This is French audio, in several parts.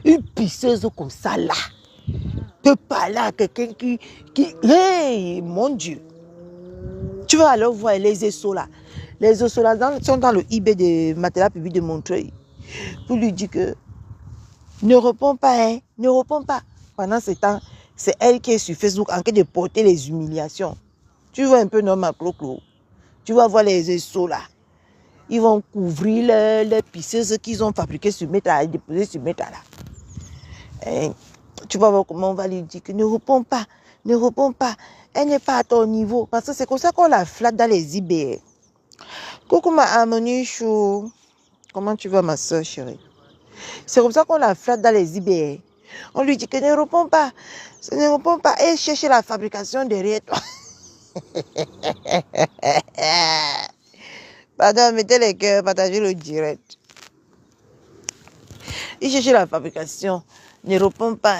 Une pisseuse comme ça là. Peut parler à quelqu'un qui... Hey, mon Dieu. Tu vas alors voir les essos là. Les essos là sont dans le eBay de Matelas Public de Montreuil. Pour lui dire que ne réponds pas, hein, ne réponds pas. Pendant ce temps, c'est elle qui est sur Facebook en train de porter les humiliations. Tu vois un peu normal, Clo-Clo. Tu vas voir les essos là. Ils vont couvrir les pisseuses qu'ils ont fabriquées sur Meta et déposées sur Meta là. Et tu vas voir comment on va lui dire que ne réponds pas, ne réponds pas. Elle n'est pas à ton niveau. Parce que c'est comme ça qu'on la flatte dans les eBay. Coucou ma harmonie chou. Comment tu vas ma soeur chérie? C'est comme ça qu'on la flatte dans les eBay. On lui dit que ne réponds pas. Ne réponds pas. Et cherche la fabrication derrière toi. Pardon, mettez les cœurs, partagez le direct. Il cherche la fabrication. Ne réponds pas.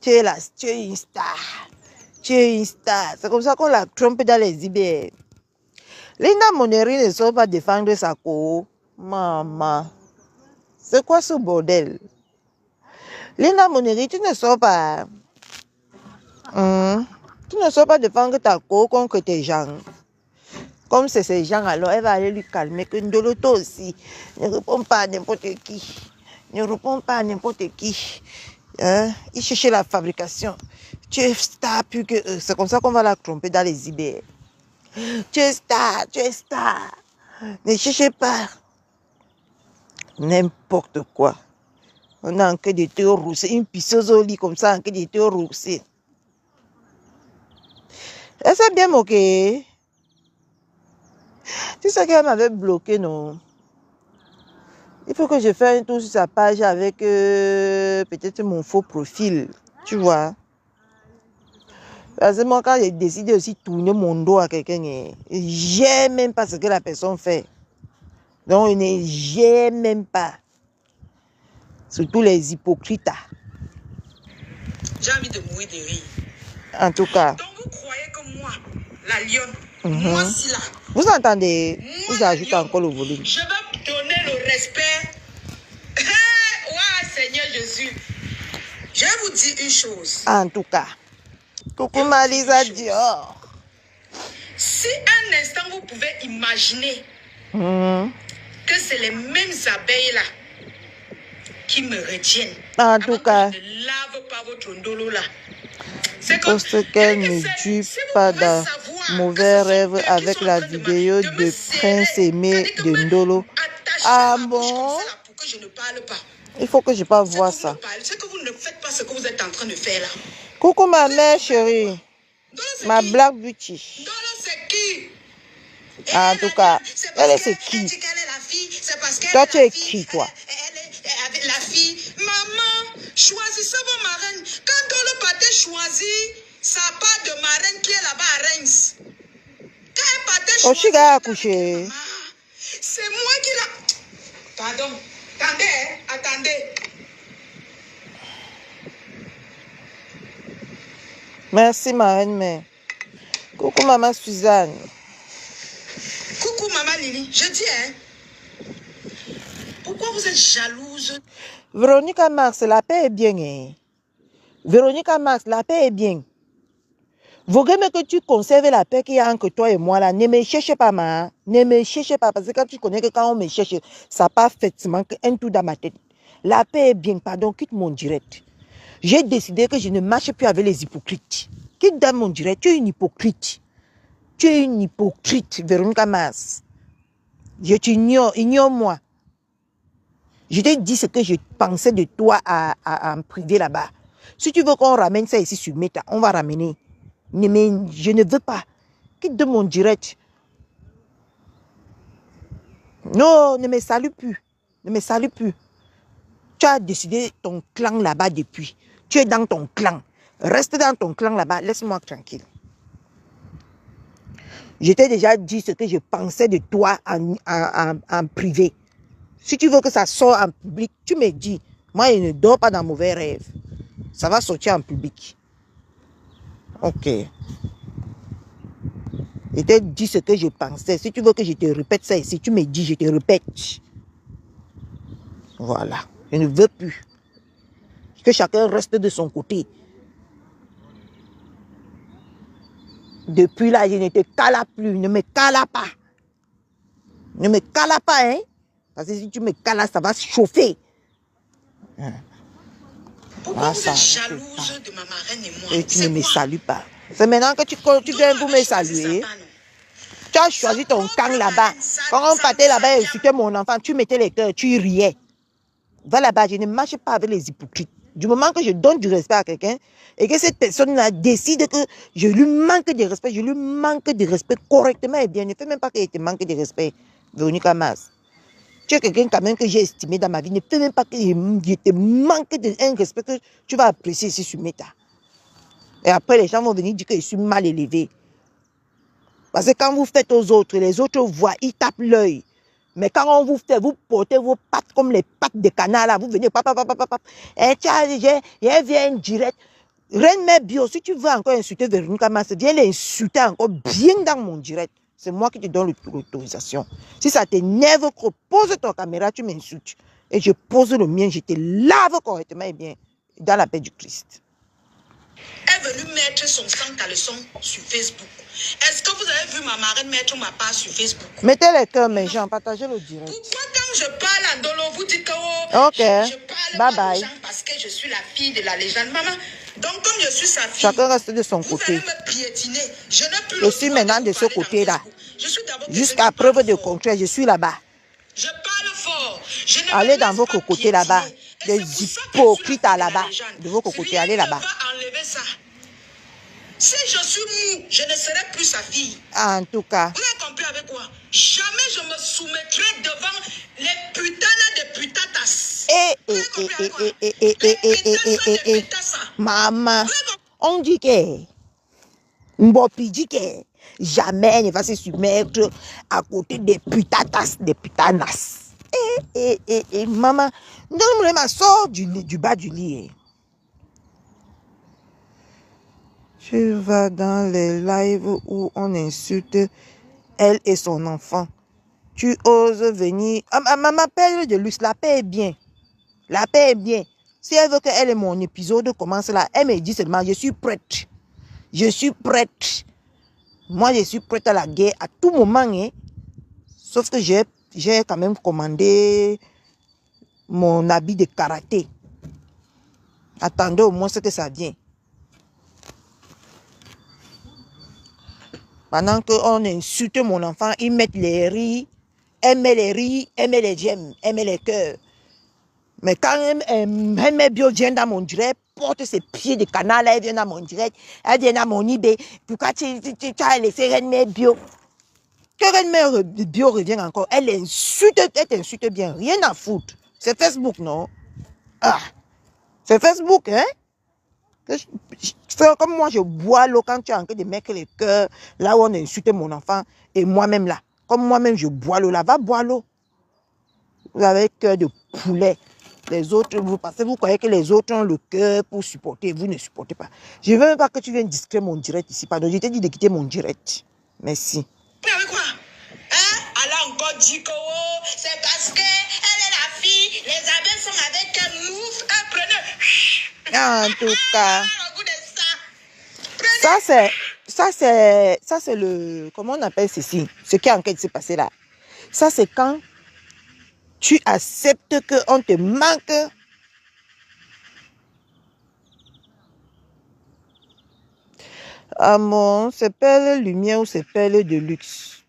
Tu es une star. Tu es une star. C'est comme ça qu'on la trompe dans les eBay. Linda Moneri ne sort pas défendre sa co. Maman. C'est quoi ce bordel? Linda Moneri, tu ne sors pas. Tu ne sors pas défendre ta co contre tes gens. Comme c'est ces gens, alors elle va aller lui calmer. Que Ndolo, toi aussi, ne réponds pas à n'importe qui. Ne réponds pas à n'importe qui. Hein? Il cherchait la fabrication. Tu es star plus que eux. C'est comme ça qu'on va la tromper dans les eBay. Tu es star, tu es star. Ne cherchez pas. N'importe quoi. On a en train de te rousser. Une pisseuse au lit comme ça, en train de te rousser. Elle s'est bien moquée. Tu sais qu'elle m'avait bloqué, non? Il faut que je fasse un tour sur sa page avec peut-être mon faux profil. Tu vois? Parce que moi, quand j'ai décidé aussi de tourner mon dos à quelqu'un, j'aime même pas ce que la personne fait. Donc, j'aime même pas. Surtout les hypocrites. J'ai envie de mourir de rire. En tout cas. Donc, vous croyez que moi, la lionne, moi, si là. Vous entendez? Vous ajoutez encore le volume. Je vais donner le respect. Ouais, Seigneur Jésus. Je vais vous dire une chose. En tout cas. Coucou Malisa Dior. Si un instant vous pouvez imaginer que c'est les mêmes abeilles là qui me retiennent. En tout cas. Je ne lave pas votre ndolo là. Parce qu'elle ne dure pas dans mauvais rêve avec la vidéo de Prince Aimé de Ndolo. Ah bon? Il faut que je pas voir ça. C'est que vous ne faites pas ce que vous êtes en train de faire là. Coucou ma mère chérie. Ma Black Beauty. Ndolo c'est qui? En tout cas, elle c'est qui? Toi tu es qui toi? La fille, maman, choisissez vos marraines. Quand Ndolo Pathé choisit sa part de marraine qui est là-bas à Reims. Quand elle Pathé choisit, accouché. c'est moi qui l'a... Pardon, attendez, attendez. Merci ma reine-mère. Coucou maman Suzanne. Coucou maman Lily, je dis hein. Pourquoi vous êtes jalouse? Véronica Max, la paix est bien. Hein? Véronica Max, la paix est bien. Vaut mieux que tu conserves la paix qu'il y a entre toi et moi là. Ne me cherche pas, ma. Ne me cherche pas. Parce que quand tu connais que quand on me cherche, ça part effectivement un tour dans ma tête. La paix est bien. Pardon, quitte mon direct. J'ai décidé que je ne marche plus avec les hypocrites. Quitte dans mon direct. Tu es une hypocrite. Tu es une hypocrite, Véronica Max. Je t'ignore. Ignore-moi. Je t'ai dit ce que je pensais de toi en privé là-bas. Si tu veux qu'on ramène ça ici sur Meta, on va ramener. Mais je ne veux pas. Quitte de mon direct. Non, ne me salue plus. Ne me salue plus. Tu as décidé ton clan là-bas depuis. Tu es dans ton clan. Reste dans ton clan là-bas. Laisse-moi tranquille. Je t'ai déjà dit ce que je pensais de toi en privé. Si tu veux que ça sorte en public, tu me dis. Moi, je ne dors pas dans mauvais rêves. Ça va sortir en public. Ok. Je t'ai dit ce que je pensais. Si tu veux que je te répète ça ici, tu me dis, je te répète. Voilà. Je ne veux plus. Que chacun reste de son côté. Depuis là, je ne te cala plus. Ne me cala pas. Ne me cala pas, hein. Parce que si tu me calas, ça va se chauffer. Pourquoi vous êtes jalouse de ma marraine et moi? Et tu ne me salues pas. C'est maintenant que tu viens pour me saluer. Tu as choisi ton camp là-bas. Quand on partait là-bas et insultait mon enfant, tu mettais les cœurs, tu riais. Va là-bas, je ne marche pas avec les hypocrites. Du moment que je donne du respect à quelqu'un et que cette personne-là décide que je lui manque de respect, je lui manque de respect correctement et bien. Ne fais même pas qu'il te manque de respect, Véronica Mars. Tu es quelqu'un quand même que j'ai estimé dans ma vie. Ne fais même pas que je te manque d'un respect que tu vas apprécier ici sur Meta. Et après, les gens vont venir dire que je suis mal élevé. Parce que quand vous faites aux autres, les autres voient, ils tapent l'œil. Mais quand on vous fait, vous portez vos pattes comme les pattes de canard, là, vous venez, et tiens, j'ai viens direct. Reine Mère Bio, si tu veux encore insulter Véronica Mars, viens l'insulter encore bien dans mon direct. C'est moi qui te donne l'autorisation. Si ça t'énerve, pose ton caméra, tu m'insultes. Et je pose le mien, je te lave correctement et bien, dans la paix du Christ. Est venue mettre son sang caleçon sur Facebook. Est-ce que vous avez vu ma marraine mettre ma part sur Facebook? Mettez les cœurs, mes gens, partagez le direct. Pourquoi quand je parle à Dolo, vous dites que ok, je parle bye bye. Parce que je suis la fille de la légende. Maman, donc comme je suis sa fille, chacun reste de son vous côté. allez me piétiner. Je n'ai plus Je suis maintenant de ce côté-là. Jusqu'à preuve de contraire, je suis là-bas. Je parle fort. Je ne allez dans votre côté là-bas. Des hypocrites à là-bas. De votre côté, allez là-bas. Si je suis mou, je ne serai plus sa fille. En tout cas. Vous avez compris avec quoi? Jamais je me soumettrai devant les putains de putatas. Maman, on dit que Mbopi dit que jamais ne va se soumettre à côté des putatas, des putanas. Maman, donne-moi ma sort du bas du lit. Tu vas dans les lives où on insulte elle et son enfant. Tu oses venir. Maman, paix de luxe, la paix est bien. La paix est bien. Si elle veut qu'elle et mon épisode commence là, elle me dit seulement, je suis prête. Je suis prête. Moi, je suis prête à la guerre à tout moment. Hein. Sauf que j'ai quand même commandé mon habit de karaté. Attendez au moins ce que ça vient. Pendant qu'on insulte mon enfant, ils mettent les rires, elle met les rires, elle met les j'aime, elle met les cœurs. Mais quand elle met bio vient dans mon direct, porte ses pieds de canal, elle vient dans mon direct, elle vient dans mon eBay. Pourquoi tu as laissé Reine Mère Bio? Que Reine Mère Bio revient encore, elle t'insulte bien, rien à foutre. C'est Facebook, non? Ah, c'est Facebook, hein? Comme moi, je bois l'eau quand tu es en train de mettre les cœurs, là où on insulte mon enfant, et moi-même là. Comme moi-même, je bois l'eau, là, va boire l'eau. Vous avez cœur de poulet. Les autres, vous croyez que les autres ont le cœur pour supporter, vous ne supportez pas. Je ne veux même pas que tu viennes discret mon direct ici. Pardon, je t'ai dit de quitter mon direct. Merci. Mais avec quoi? Hein? Elle a encore dit que c'est parce qu'elle est la fille, les abeilles sont avec elle, mouf, elle prenait. En tout cas, ça c'est le, comment on appelle ceci, ce qui est en train de se passer là. Ça c'est quand tu acceptes qu'on te manque. Ah bon, c'est perle lumière ou c'est perle de luxe?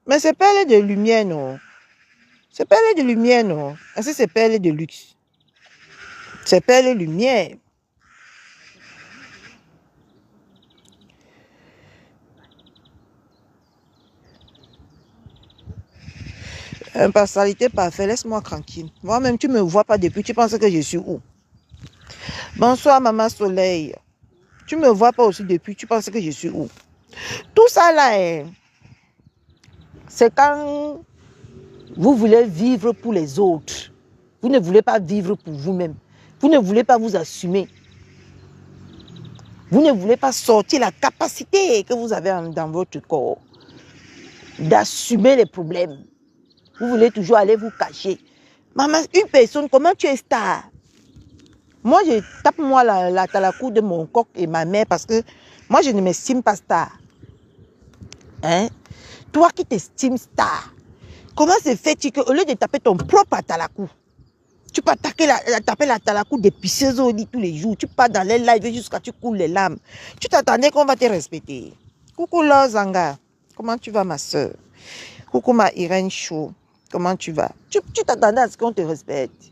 Mais c'est perle de lumière, non? C'est perle de lumière, non? Est-ce que c'est perle de luxe? C'est perle lumière. Impartialité parfaite, laisse-moi tranquille. Moi-même, tu ne me vois pas depuis, tu penses que je suis où? Bonsoir, Maman Soleil. Tu ne me vois pas aussi depuis, tu penses que je suis où? Tout ça là, c'est quand vous voulez vivre pour les autres. Vous ne voulez pas vivre pour vous-même. Vous ne voulez pas vous assumer. Vous ne voulez pas sortir la capacité que vous avez dans votre corps d'assumer les problèmes. Vous voulez toujours aller vous cacher. Maman, une personne, comment tu es star? Moi, je tape moi la talakou de mon coq et ma mère parce que moi, je ne m'estime pas star. Hein? Toi qui t'estimes star, comment se fait-il qu'au lieu de taper ton propre talakou, tu peux taper la talakou des pisseuse au lit tous les jours, tu pars dans les lives jusqu'à tu coules les larmes. Tu t'attendais qu'on va te respecter. Coucou Zanga, comment tu vas ma soeur? Coucou ma Irène Chou, comment tu vas? Tu t'attendais à ce qu'on te respecte.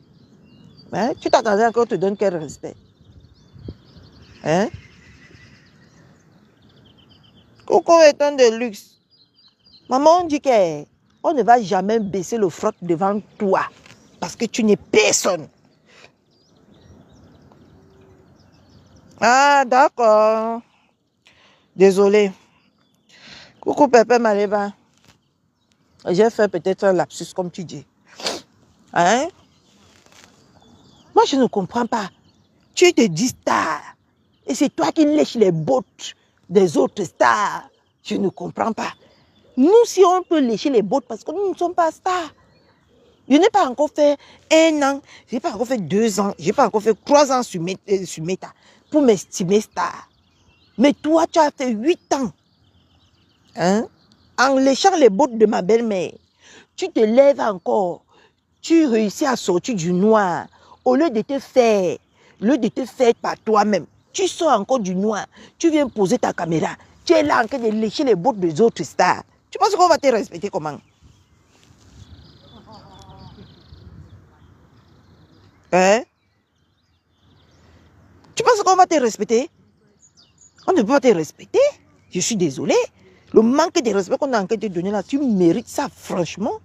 Hein? Tu t'attendais à qu'on te donne quel respect? Hein? Coucou étant de luxe. Maman, on dit qu'on ne va jamais baisser le froc devant toi parce que tu n'es personne. Ah, d'accord. Désolé. Coucou Pépé Maleba. J'ai fait peut-être un lapsus comme tu dis. Hein? Moi, je ne comprends pas. Tu te dis star. Et c'est toi qui lèches les bottes des autres stars. Je ne comprends pas. Nous, si on peut lécher les bottes parce que nous ne sommes pas stars. Je n'ai pas encore fait 1 an, je n'ai pas encore fait 2 ans, je n'ai pas encore fait 3 ans sur Meta pour m'estimer star. Mais toi, tu as fait 8 ans. Hein? En léchant les bottes de ma belle-mère, tu te lèves encore. Tu réussis à sortir du noir. Au lieu de te faire par toi-même, tu sors encore du noir. Tu viens poser ta caméra. Tu es là en train de lécher les bottes des autres stars. Tu penses qu'on va te respecter comment? Hein? Tu penses qu'on va te respecter? On ne peut pas te respecter. Je suis désolée. Le manque de respect qu'on a en train de te donner là, tu mérites ça, franchement.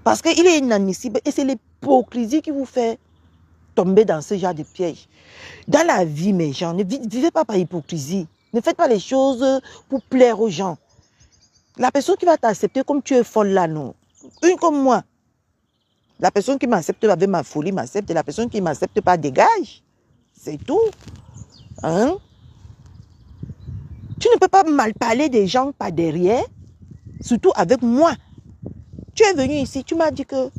Parce qu'il est inadmissible et c'est l'hypocrisie qui vous fait tomber dans ce genre de piège. Dans la vie, mes gens, ne vivez pas par hypocrisie. Ne faites pas les choses pour plaire aux gens. La personne qui va t'accepter comme tu es folle là, non. Une comme moi. La personne qui m'accepte avec ma folie m'accepte et la personne qui ne m'accepte pas dégage. C'est tout. Hein? Tu ne peux pas mal parler des gens par derrière, surtout avec moi. Tu es venu ici, tu m'as dit que...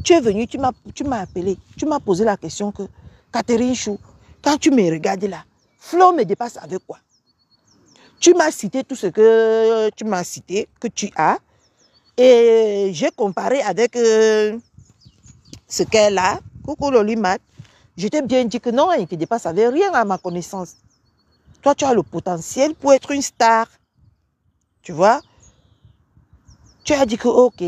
Tu es venu, tu m'as appelé, tu m'as posé la question que... Catherine Chou, quand tu me regardes là, Flo me dépasse avec quoi? Tu m'as cité tout ce que tu m'as cité, que tu as. Et j'ai comparé avec ce qu'elle a. Coucou Lolimat. Je t'ai bien dit que non, elle ne te dépasse avec rien à ma connaissance. Toi, tu as le potentiel pour être une star. Tu vois? Tu as dit que ok.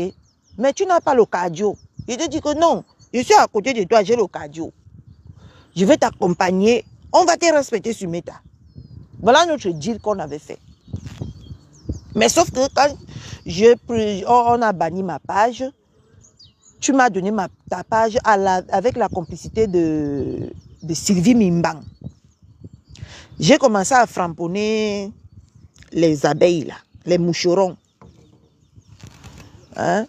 Mais tu n'as pas le cardio. Je te dis que non. Je suis à côté de toi, j'ai le cardio. Je vais t'accompagner. On va te respecter sur Meta. Voilà notre deal qu'on avait fait. Mais sauf que quand on a banni ma page, tu m'as donné ta page avec la complicité de Sylvie Mimbang. J'ai commencé à framponner les abeilles, là, les moucherons. Hein?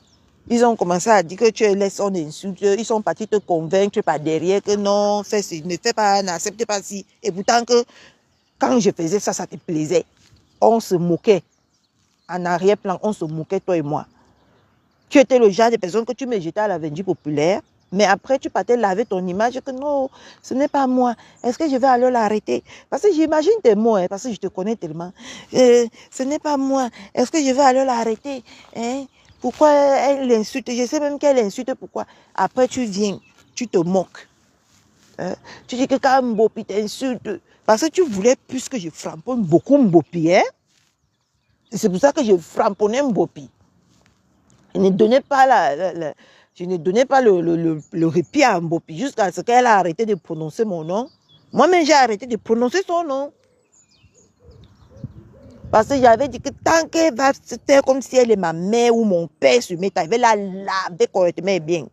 Ils ont commencé à dire que tu es laisse on insulte. Ils sont partis te convaincre par derrière que non, ne fais pas, n'accepte pas si. Et pourtant que quand je faisais ça, ça te plaisait. On se moquait. En arrière-plan, on se moquait, toi et moi. Tu étais le genre de personne que tu me jetais à la vendue populaire, mais après tu partais laver ton image que non, ce n'est pas moi. Est-ce que je vais alors l'arrêter? Parce que j'imagine tes mots, hein, parce que je te connais tellement. Ce n'est pas moi. Est-ce que je vais alors l'arrêter? Hein? Pourquoi elle l'insulte? Je sais même qu'elle insulte, pourquoi? Après tu viens, tu te moques. Hein? Tu dis que quand Mbopi t'insulte, parce que tu voulais plus que je framponne beaucoup Mbopi, hein? C'est pour ça que je frapponnais Mbopi. Je ne donnais pas, le répit à Mbopi jusqu'à ce qu'elle a arrêté de prononcer mon nom. Moi-même, j'ai arrêté de prononcer son nom. Parce que j'avais dit que tant qu'elle va se faire comme si elle est ma mère ou mon père sur Meta, elle va la laver correctement et bien.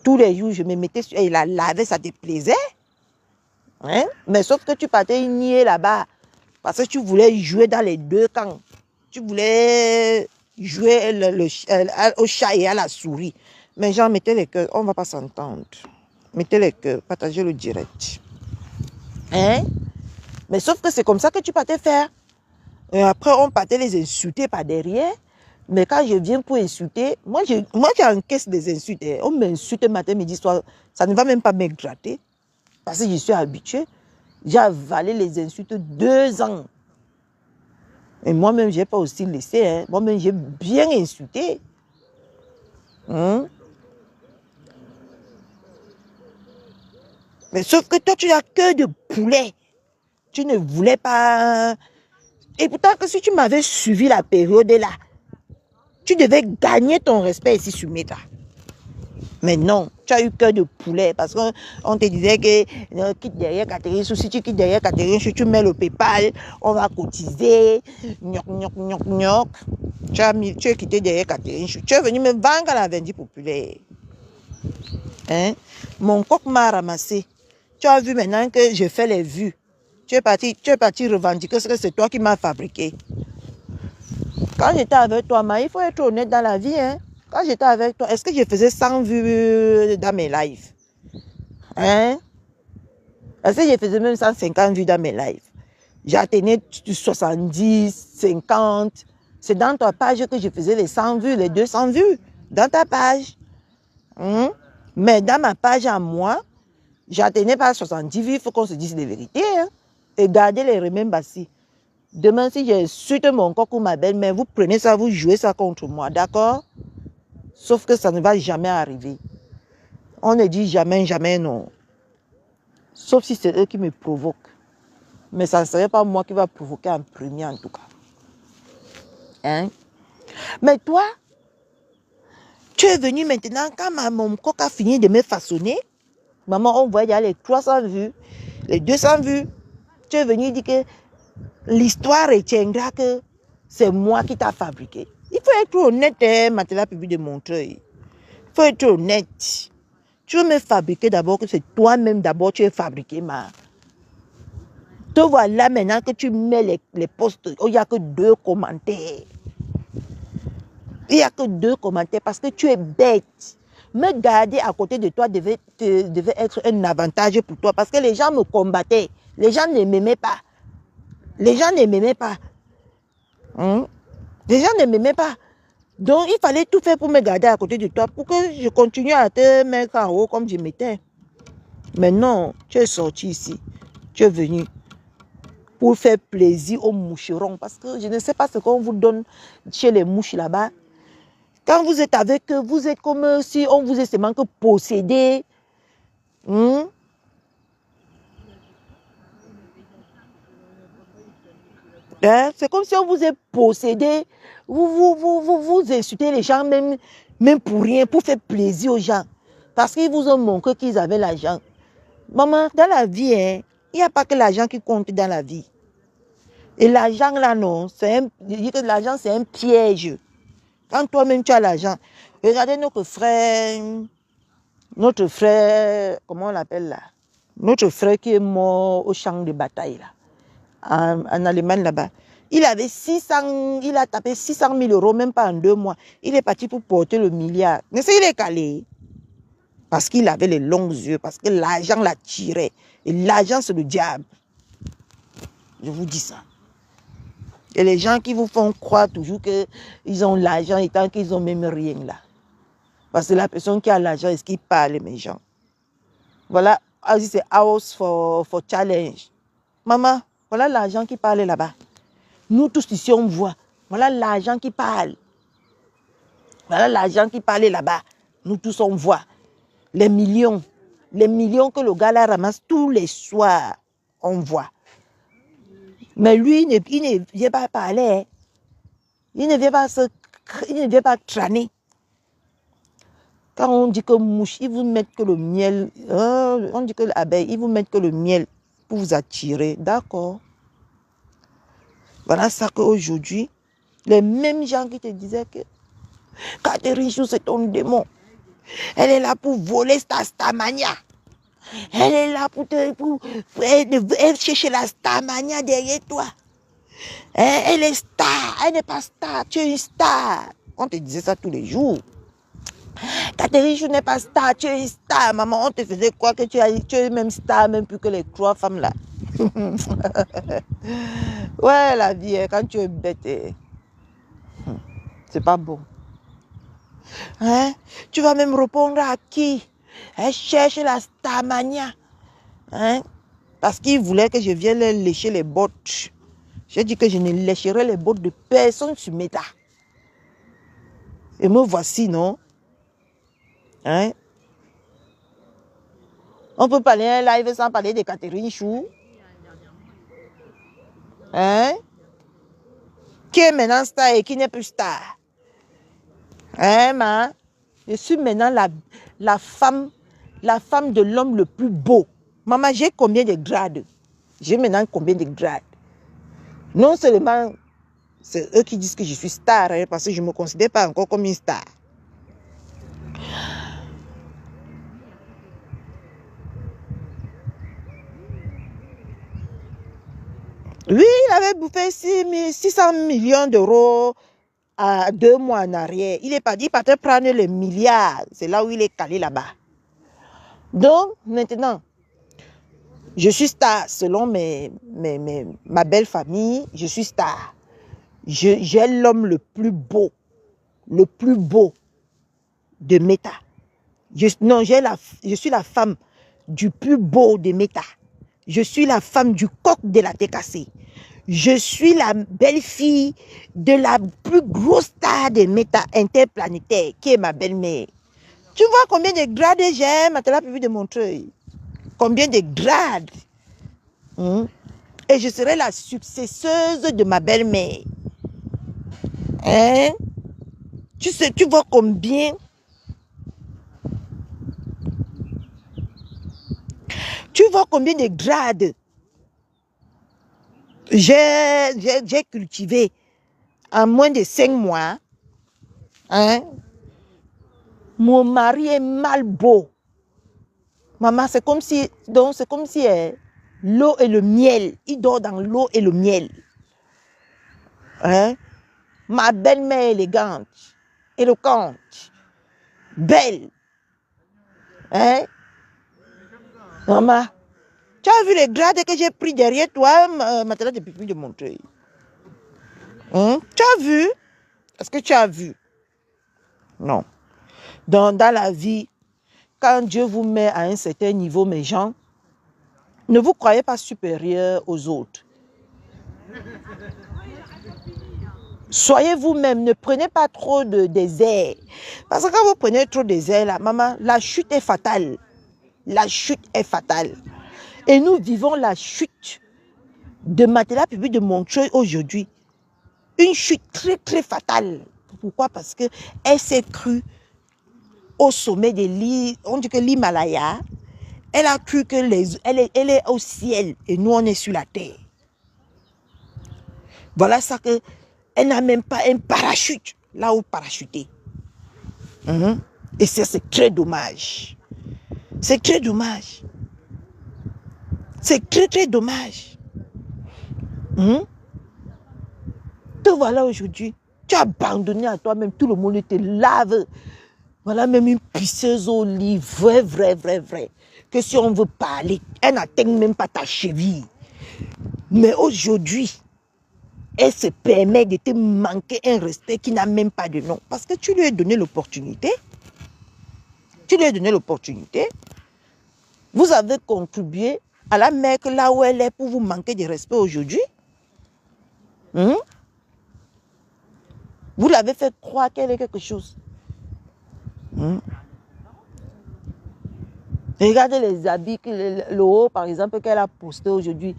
Tous les jours, je me mettais sur elle, la lavait, ça te plaisait. Hein? Mais sauf que tu partais nier là-bas. Parce que tu voulais jouer dans les deux camps. Tu voulais jouer au chat et à la souris. Mais genre, mettez les cœurs, on ne va pas s'entendre. Mettez les cœurs, partagez le direct. Hein? Mais sauf que c'est comme ça que tu partais faire. Et après, on partait les insulter par derrière. Mais quand je viens pour insulter, moi j'encaisse des insultes. Hein. On m'insulte matin, midi, soir. Ça ne va même pas me gratter. Parce que je suis habituée. J'ai avalé les insultes 2 ans. Et moi-même, je n'ai pas aussi laissé. Hein. Moi-même, j'ai bien insulté. Hein? Mais sauf que toi, tu as que de poulet. Tu ne voulais pas... Et pourtant, que si tu m'avais suivi la période là, tu devais gagner ton respect ici sur Meta. Mais non, tu as eu cœur de poulet parce qu'on te disait que quitte derrière Catherine Chou, si tu quittes derrière Catherine Chou, tu mets le PayPal, on va cotiser. Gnoc, gnoc, gnoc, gnoc. Tu as quitté derrière Catherine Chou. Tu es venu me vendre à la vendue populaire. Hein? Mon coq m'a ramassé. Tu as vu maintenant que je fais les vues. Tu es parti revendiquer ce que c'est toi qui m'as fabriqué. Quand j'étais avec toi, il faut être honnête dans la vie. Hein? Quand j'étais avec toi, est-ce que je faisais 100 vues dans mes lives? Hein? Est-ce que je faisais même 150 vues dans mes lives? J'atteignais 70, 50. C'est dans ta page que je faisais les 100 vues, les 200 vues. Dans ta page. Hein? Mais dans ma page à moi, j'atteignais pas 70 vues. Il faut qu'on se dise les vérités. Hein? Et gardez les remembers. Demain, si j'insulte mon coq ou ma belle-mère, vous prenez ça, vous jouez ça contre moi. D'accord? Sauf que ça ne va jamais arriver. On ne dit jamais, jamais non. Sauf si c'est eux qui me provoquent. Mais ça ne serait pas moi qui va provoquer en premier en tout cas. Hein? Mais toi, tu es venu maintenant quand mon coq a fini de me façonner. Maman, on voit il y a les 300 vues, les 200 vues. Tu es venu dire que l'histoire retiendra que c'est moi qui t'a fabriqué. Il faut être honnête, hein, Matela public de Montreuil. Il faut être honnête. Tu veux me fabriquer d'abord que c'est toi-même d'abord tu es fabriqué, ma. Te voilà maintenant que tu mets les posts, il n'y a que 2 commentaires. Il n'y a que 2 commentaires parce que tu es bête. Me garder à côté de toi devait être un avantage pour toi parce que les gens me combattaient. Les gens ne m'aimaient pas. Les gens ne m'aimaient pas. Hein? Les gens ne m'aimaient pas. Donc, il fallait tout faire pour me garder à côté de toi, pour que je continue à te mettre en haut comme je m'étais. Mais non, tu es sorti ici. Tu es venu pour faire plaisir aux moucherons. Parce que je ne sais pas ce qu'on vous donne chez les mouches là-bas. Quand vous êtes avec eux, vous êtes comme si on vous est seulement que possédé. Hein? Hein? C'est comme si on vous est possédé. Vous insultez les gens même pour rien, pour faire plaisir aux gens. Parce qu'ils vous ont montré qu'ils avaient l'argent. Maman, dans la vie, hein, il n'y a pas que l'argent qui compte dans la vie. Et l'argent là, non, je dis que l'argent c'est un piège. Quand toi-même tu as l'argent, regardez notre frère, comment on l'appelle là? Notre frère qui est mort au champ de bataille là, en Allemagne là-bas. Il avait il a tapé 600 000 euros, même pas en 2 mois. Il est parti pour porter le milliard. Mais il est calé. Parce qu'il avait les longs yeux, parce que l'argent l'a tiré. Et l'argent, c'est le diable. Je vous dis ça. Et les gens qui vous font croire toujours qu'ils ont l'argent et tant qu'ils n'ont même rien là. Parce que la personne qui a l'argent, est-ce qu'il parle, mes gens? Voilà, c'est House for Challenge. Maman, voilà l'argent qui parle là-bas. Nous tous ici, on voit. Voilà l'argent qui parle. Voilà l'argent qui parle là-bas. Nous tous, on voit. Les millions que le gars là ramasse tous les soirs, on voit. Mais lui, il ne vient pas parler. Hein. Il ne vient pas crâner. Quand on dit que mouche, ils vous mettent que le miel. On dit que l'abeille, ils vous mettent que le miel pour vous attirer. D'accord. Voilà ça qu'aujourd'hui, les mêmes gens qui te disaient que Catherine Chou, c'est ton démon. Elle est là pour voler ta Starmania. Elle est là pour chercher la Starmania derrière toi. Elle est star. Elle n'est pas star. Tu es une star. On te disait ça tous les jours. Catherine Chou n'est pas star. Tu es une star. Maman, on te faisait croire que tu es même star, même plus que les 3 femmes là. Ouais, la vie, quand tu es bête. C'est pas bon. Hein? Tu vas même répondre à qui? Elle cherche la starmania. Hein? Parce qu'il voulait que je vienne lécher les bottes. J'ai dit que je ne lécherai les bottes de personne sur Meta. Et me voici, non? Hein? On peut parler un live sans parler de Catherine Chou. Hein? Qui est maintenant star et qui n'est plus star? Hein, ma? Je suis maintenant la femme de l'homme le plus beau. Maman, j'ai combien de grades? J'ai maintenant combien de grades? Non seulement, c'est eux qui disent que je suis star, hein, parce que je ne me considère pas encore comme une star. Oui, il avait bouffé 600 millions d'euros à 2 mois en arrière. Il partait prendre les milliards. C'est là où il est calé là-bas. Donc, maintenant, je suis star selon ma belle famille. Je suis star. J'ai l'homme le plus beau de Meta. Je suis la femme du plus beau de Meta. Je suis la femme du coq de la TKC. Je suis la belle-fille de la plus grosse star de Meta interplanétaire, qui est ma belle-mère. Tu vois combien de grades j'ai, Matala Pipi de Montreuil? Combien de grades? Et je serai la successeuse de ma belle-mère. Hein? Tu vois combien? Tu vois combien de grades j'ai cultivé en moins de 5 mois? Hein? Mon mari est mal beau. Maman, c'est comme si l'eau et le miel. Il dort dans l'eau et le miel. Hein? Ma belle-mère élégante, éloquente, belle. Hein? Maman, tu as vu les grades que j'ai pris derrière toi, Matala de Pipi de Montreuil? Tu as vu? Est-ce que tu as vu? Non. Dans la vie, quand Dieu vous met à un certain niveau, mes gens, ne vous croyez pas supérieur aux autres. Soyez vous-même, ne prenez pas trop de désert. Parce que quand vous prenez trop de désert, là, maman, la chute est fatale. La chute est fatale. Et nous vivons la chute de Matala Pipi de Montreuil aujourd'hui. Une chute très très fatale. Pourquoi? Parce qu'elle s'est crue au sommet de l'Himalaya. Elle a cru que elle est au ciel et nous on est sur la terre. Voilà ça que elle n'a même pas un parachute là où parachuter. Et ça c'est très dommage. C'est très dommage. C'est très très dommage. Te voilà aujourd'hui. Tu as abandonné à toi-même. Tout le monde te lave. Voilà même une pisseuse au lit. Vrai. Que si on veut parler, elle n'atteint même pas ta cheville. Mais aujourd'hui, elle se permet de te manquer un respect qui n'a même pas de nom. Parce que tu lui as donné l'opportunité. Tu lui as donné l'opportunité. Vous avez contribué à la mettre là où elle est pour vous manquer de respect aujourd'hui. Vous l'avez fait croire qu'elle est quelque chose. Regardez les habits, le haut par exemple qu'elle a posté aujourd'hui.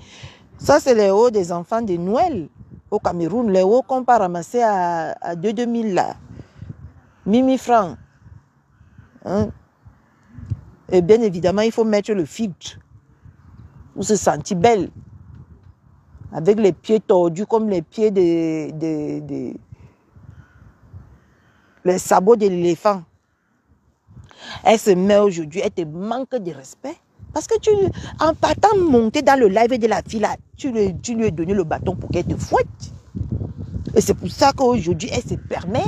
Ça c'est les hauts des enfants de Noël au Cameroun. Les hauts qu'on peut ramasser à 2000 là. 1000 francs. Et bien évidemment, il faut mettre le filtre pour se sentir belle. Avec les pieds tordus comme les pieds les sabots de l'éléphant. Elle se met aujourd'hui, elle te manque de respect. Parce que en partant monter dans le live de la fille là, tu lui as donné le bâton pour qu'elle te fouette. Et c'est pour ça qu'aujourd'hui, elle se permet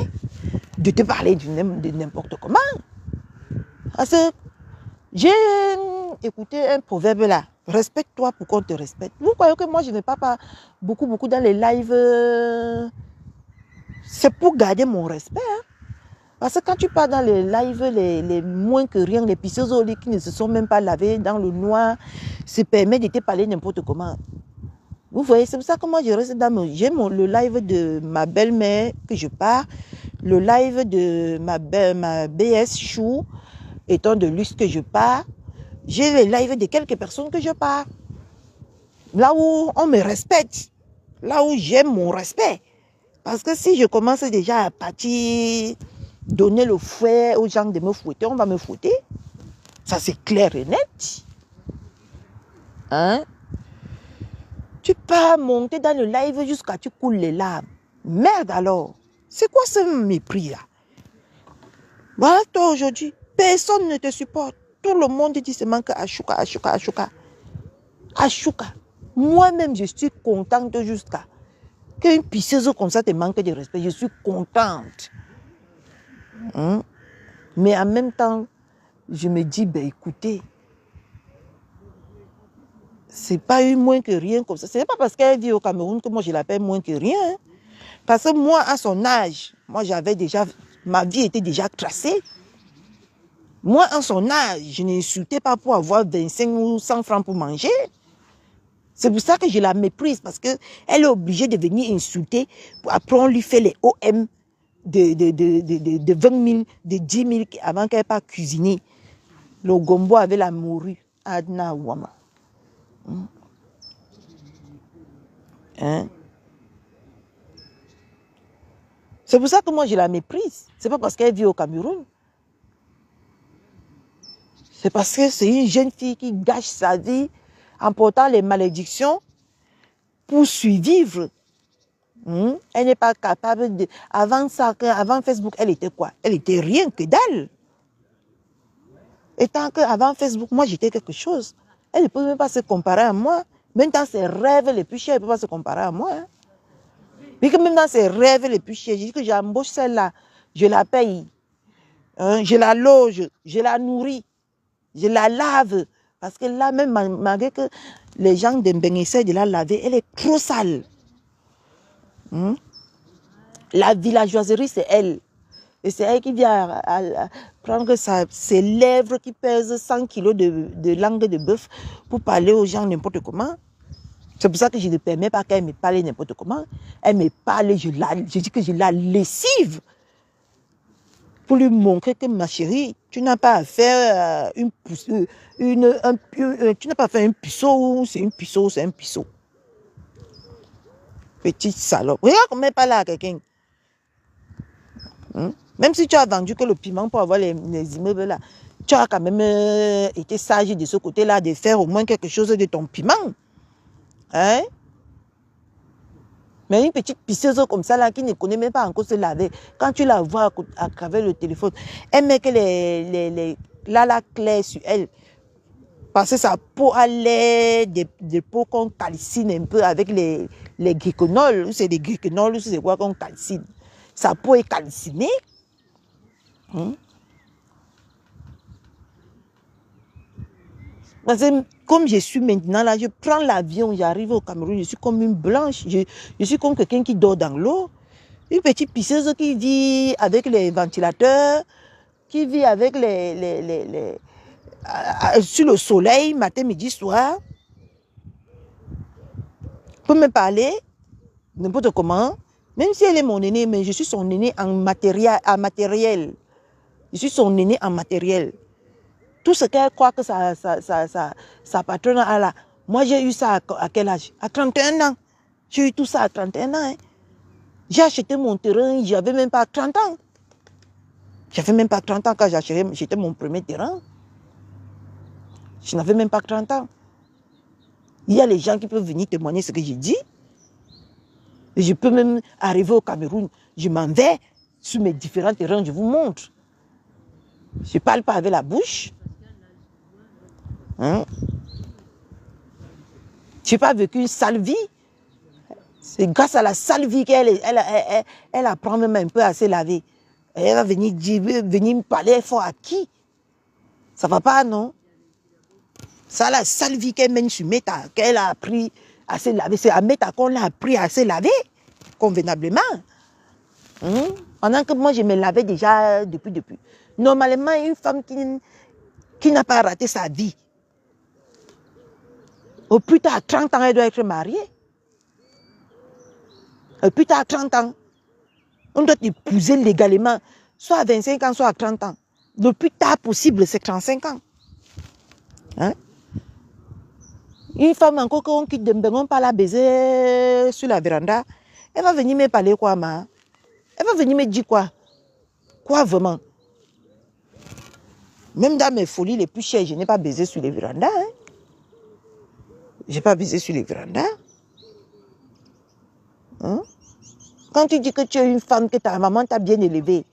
de te parler de n'importe comment. Parce que j'ai écouté un proverbe là. Respecte-toi pour qu'on te respecte. Vous croyez que moi, je ne vais pas beaucoup dans les lives C'est pour garder mon respect. Hein. Parce que quand tu pars dans les lives, les moins que rien, les pisseuses au lit qui ne se sont même pas lavés dans le noir, se permet de te parler n'importe comment. Vous voyez, c'est pour ça que moi je reste dans le live de ma belle-mère que je pars, le live de ma BS Chou, étant de luxe que je pars, j'ai les lives de quelques personnes que je pars. Là où on me respecte, là où j'aime mon respect. Parce que si je commence déjà à partir, donner le fouet aux gens de me fouetter, on va me fouetter. Ça c'est clair et net. Hein? Tu peux monter dans le live jusqu'à tu coules les larmes. Merde alors. C'est quoi ce mépris là? Voilà toi aujourd'hui. Personne ne te supporte. Tout le monde dit seulement que Achouka, Achouka, Achouka. Achouka. Moi-même je suis contente jusqu'à qu'une pisseuse comme ça te manque de respect. Je suis contente. Hein? Mais en même temps, je me dis, ben écoutez, c'est pas eu moins que rien comme ça. Ce n'est pas parce qu'elle vit au Cameroun que moi je l'appelle moins que rien. Hein. Parce que moi, à son âge, moi j'avais déjà, ma vie était déjà tracée. Moi, à son âge, je n'insultais pas pour avoir 25 ou 100 francs pour manger. C'est pour ça que je la méprise, parce qu'elle est obligée de venir insulter. Après, on lui fait les OM de 20 000, de 10 000 avant qu'elle parte cuisiner. Le gombo avec la morue. Adna Wama. Hein? C'est pour ça que moi je la méprise. C'est pas parce qu'elle vit au Cameroun. C'est parce que c'est une jeune fille qui gâche sa vie en portant les malédictions pour survivre. Elle n'est pas capable de... Avant ça, avant Facebook, elle était quoi? Elle était rien que dalle. Et tant qu'avant Facebook, moi j'étais quelque chose. Elle ne peut même pas se comparer à moi. Même dans ses rêves les plus chers, elle ne peut pas se comparer à moi. Hein. Mais que même dans ses rêves les plus chers, je dis que j'embauche celle-là, je la paye, hein, je la loge, je la nourris, je la lave. Parce que là, même malgré que les gens de Mbeng essaient de la laver, elle est trop sale. La villageoiserie, c'est elle. Et c'est elle qui vient à prendre ses lèvres qui pèsent 100 kilos de langue de bœuf pour parler aux gens n'importe comment. C'est pour ça que je ne permets pas qu'elle me parle n'importe comment. Elle me parle, je dis que je la lessive. Pour lui montrer que ma chérie, tu n'as pas à faire tu n'as pas à faire un puceau, c'est un puceau, c'est un puceau. Petite salope. Regarde comment elle parle à quelqu'un. Même si tu as vendu que le piment pour avoir les immeubles là, tu as quand même été sage de ce côté-là, de faire au moins quelque chose de ton piment. Hein? Mais une petite pisseuse comme ça là, qui ne connaît même pas encore se laver, quand tu la vois à travers le téléphone, elle met que la claire sur elle. Parce que sa peau a l'air de peau qu'on calcine un peu avec les glyconols, ou c'est des glyconols, ou c'est quoi qu'on calcine. Sa peau est calcinée. Parce que comme je suis maintenant là, je prends l'avion, j'arrive au Cameroun, je suis comme une blanche, je suis comme quelqu'un qui dort dans l'eau. Une petite pisseuse qui vit avec les ventilateurs, qui vit avec sur le soleil, matin, midi, soir. Peut me parler, n'importe comment. Même si elle est mon aînée, mais je suis son aînée en matériel. Je suis son aînée en matériel. Tout ce qu'elle croit que sa patronne a là. Moi, j'ai eu ça à quel âge? À 31 ans. J'ai eu tout ça à 31 ans. Hein. J'ai acheté mon terrain, j'avais même pas 30 ans. J'avais même pas 30 ans quand j'ai acheté mon premier terrain. Je n'avais même pas 30 ans. Il y a les gens qui peuvent venir témoigner ce que j'ai dit. Et je peux même arriver au Cameroun. Je m'en vais sur mes différents terrains, je vous montre. Je ne parle pas avec la bouche. Hein? Je n'ai pas vécu une sale vie. C'est grâce à la sale vie qu'elle apprend même un peu à se laver. Elle va venir me parler fort à qui? Ça ne va pas, non? Ça, la sale vie qu'elle mène sur Meta, qu'elle a appris à se laver. C'est à Meta qu'on l'a appris à se laver convenablement. Pendant que moi, je me lavais déjà depuis. Normalement, une femme qui n'a pas raté sa vie, au plus tard, à 30 ans, elle doit être mariée. Au plus tard, à 30 ans, on doit t'épouser légalement, soit à 25 ans, soit à 30 ans. Le plus tard possible, c'est 35 ans. Hein? Une femme encore qu'on quitte de Mbengon pas la baiser sur la véranda, elle va venir me parler quoi, ma? Elle va venir me dire quoi? Quoi vraiment? Même dans mes folies les plus chères, je n'ai pas baisé sur les vérandas. Hein? Je n'ai pas baisé sur les vérandas. Hein? Quand tu dis que tu es une femme, que ta maman t'a bien élevée,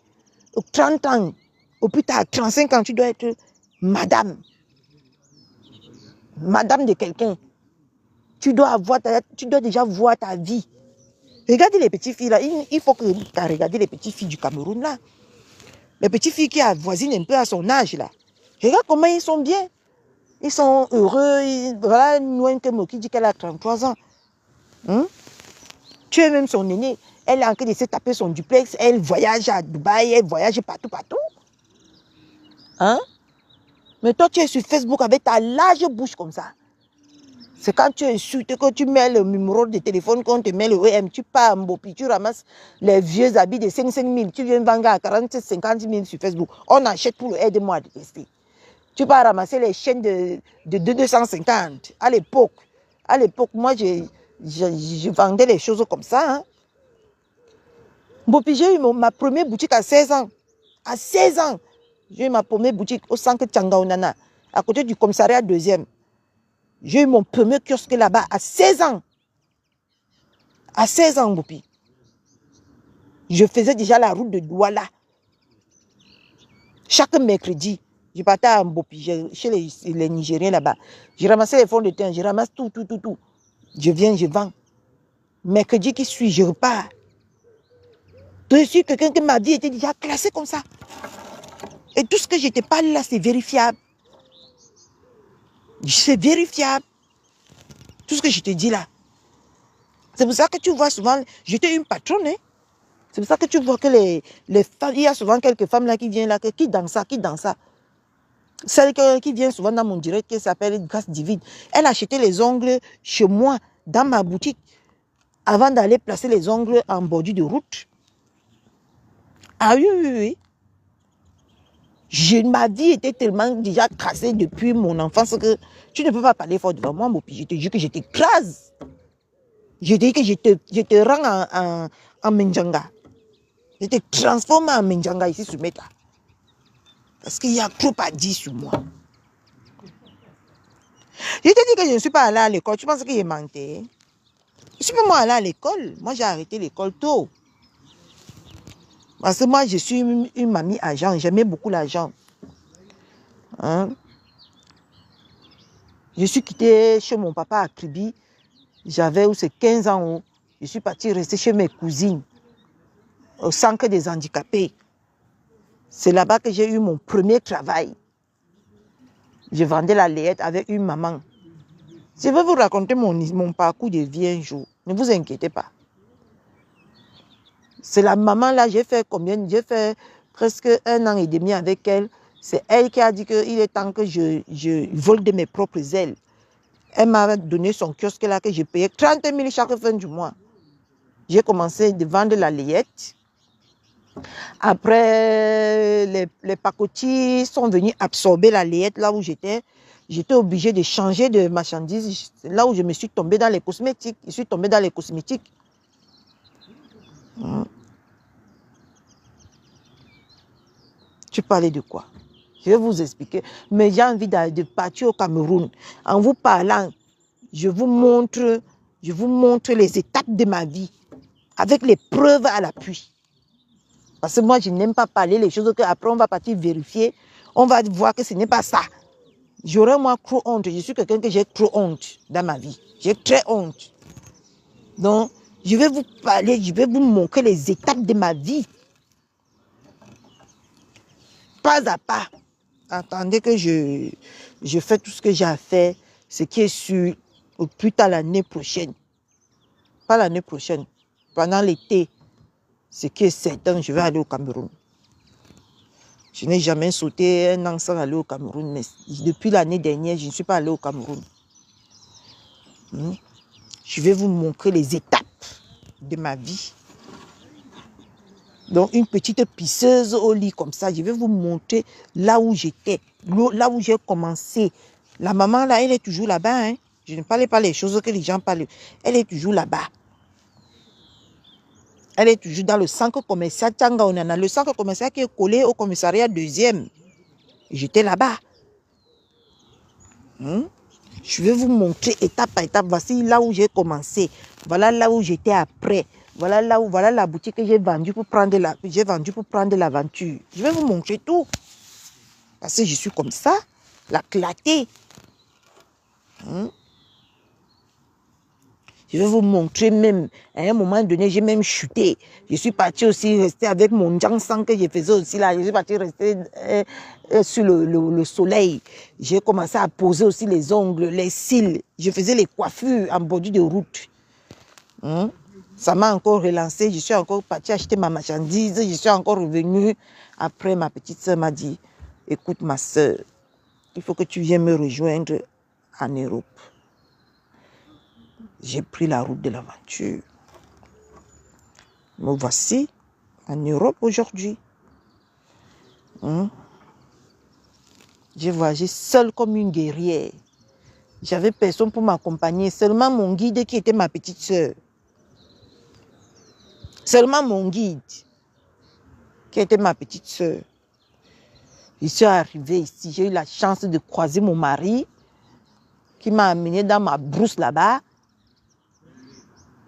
aux 30 ans, au plus tard, 35 ans, tu dois être madame. Madame de quelqu'un. Tu dois déjà voir ta vie. Regardez les petites filles là. Il faut que tu regardes les petites filles du Cameroun là. Les petites filles qui avoisinent un peu à son âge là. Regarde comment ils sont bien. Ils sont heureux. Voilà, Nouentemo qui dit qu'elle a 33 ans. Hein? Tu es même son aînée. Elle est en train de se taper son duplex. Elle voyage à Dubaï. Elle voyage partout. Hein? Mais toi, tu es sur Facebook avec ta large bouche comme ça. C'est quand tu insultes, que tu mets le numéro de téléphone, qu'on te met le EM, tu pars en Bopi, tu ramasses les vieux habits de 5 000, tu viens vendre à 40 50 000 sur Facebook. On achète pour le aide-moi à détester. Tu pars ramasser les chaînes de 250. À l'époque, moi, je vendais les choses comme ça. Hein. Bopi, j'ai eu ma première boutique à 16 ans. À 16 ans, j'ai eu ma première boutique au centre Tchangaonana, à côté du commissariat 2e. J'ai eu mon premier kiosque là-bas à 16 ans. À 16 ans, Bopi. Je faisais déjà la route de Douala. Chaque mercredi, je partais à Mbopi, chez les Nigériens là-bas. Je ramassais les fonds de terre, je ramasse tout. Je viens, je vends. Mercredi qui suit, je repars. Je suis quelqu'un que ma vie était déjà classée comme ça. Et tout ce que je te parle là, c'est vérifiable. C'est vérifiable. Tout ce que je te dis là. C'est pour ça que tu vois souvent, j'étais une patronne. Hein? C'est pour ça que tu vois que les femmes, il y a souvent quelques femmes là qui viennent là, qui dansent ça. Celle qui vient souvent dans mon direct, qui s'appelle Grâce Divine, elle achetait les ongles chez moi, dans ma boutique, avant d'aller placer les ongles en bordure de route. Ah oui. Ma vie était tellement déjà tracée depuis mon enfance que tu ne peux pas parler fort devant moi, mon puis je te dis que je t'écrase. Je te dis que je te rends en Menjanga. Je te transforme en Menjanga ici sur Meta. Parce qu'il y a trop à dire sur moi. Je te dis que je ne suis pas allée à l'école. Tu penses que j'ai menti? Je ne suis pas moi allée à l'école. Moi, j'ai arrêté l'école tôt. Parce que moi, je suis une mamie agent. J'aimais beaucoup l'argent. Hein? Je suis quittée chez mon papa à Kribi. J'avais 15 ans. Je suis partie rester chez mes cousines. Au centre des handicapés. C'est là-bas que j'ai eu mon premier travail. Je vendais la layette avec une maman. Je vais vous raconter mon parcours de vie un jour. Ne vous inquiétez pas. C'est la maman là, j'ai fait combien? J'ai fait presque 1 an et demi avec elle. C'est elle qui a dit qu'il est temps que je vole de mes propres ailes. Elle m'a donné son kiosque là que je payais 30 000 chaque fin du mois. J'ai commencé de vendre la layette. Après, les pacotis sont venus absorber la layette là où j'étais. J'étais obligée de changer de marchandises. C'est là où je me suis tombée dans les cosmétiques. Je suis tombée dans les cosmétiques. Tu parlais de quoi? Je vais vous expliquer. Mais j'ai envie de partir au Cameroun. En vous parlant, je vous montre les étapes de ma vie. Avec les preuves à l'appui. Parce que moi, je n'aime pas parler les choses qu'après on va partir vérifier. On va voir que ce n'est pas ça. J'aurais moi trop honte. Je suis quelqu'un que j'ai trop honte dans ma vie. J'ai très honte. Donc, je vais vous parler, je vais vous montrer les étapes de ma vie. Pas à pas. Attendez que je fais tout ce que j'ai à faire. Ce qui est sûr, au plus tard l'année prochaine. Pas l'année prochaine. Pendant l'été. Ce qui est certain, je vais aller au Cameroun. Je n'ai jamais sauté un an sans aller au Cameroun, mais depuis l'année dernière, je ne suis pas allé au Cameroun. Je vais vous montrer les étapes de ma vie. Donc, une petite pisseuse au lit comme ça, je vais vous montrer là où j'étais, là où j'ai commencé. La maman, là, elle est toujours là-bas. Hein? Je ne parlais pas les choses que les gens parlent. Elle est toujours là-bas. Elle est toujours dans le centre commercial Tchangaonana, le centre commercial qui est collé au commissariat 2e. J'étais là-bas. Je vais vous montrer étape par étape. Voici là où j'ai commencé. Voilà là où j'étais après. Voilà la boutique que j'ai vendue pour prendre l'aventure. Je vais vous montrer tout. Parce que je suis comme ça, la clarté. Je vais vous montrer même, à un moment donné, j'ai même chuté. Je suis partie aussi rester avec mon jansang que je faisais aussi là. Je suis partie rester sur le soleil. J'ai commencé à poser aussi les ongles, les cils. Je faisais les coiffures en bordure de route. Ça m'a encore relancé. Je suis encore partie acheter ma marchandise. Je suis encore revenue. Après, ma petite soeur m'a dit, écoute ma soeur, il faut que tu viennes me rejoindre en Europe. J'ai pris la route de l'aventure. Me voici en Europe aujourd'hui. J'ai voyagé seule comme une guerrière. J'avais personne pour m'accompagner. Seulement mon guide qui était ma petite soeur. Seulement mon guide qui était ma petite soeur. Je suis arrivée ici. J'ai eu la chance de croiser mon mari qui m'a amené dans ma brousse là-bas.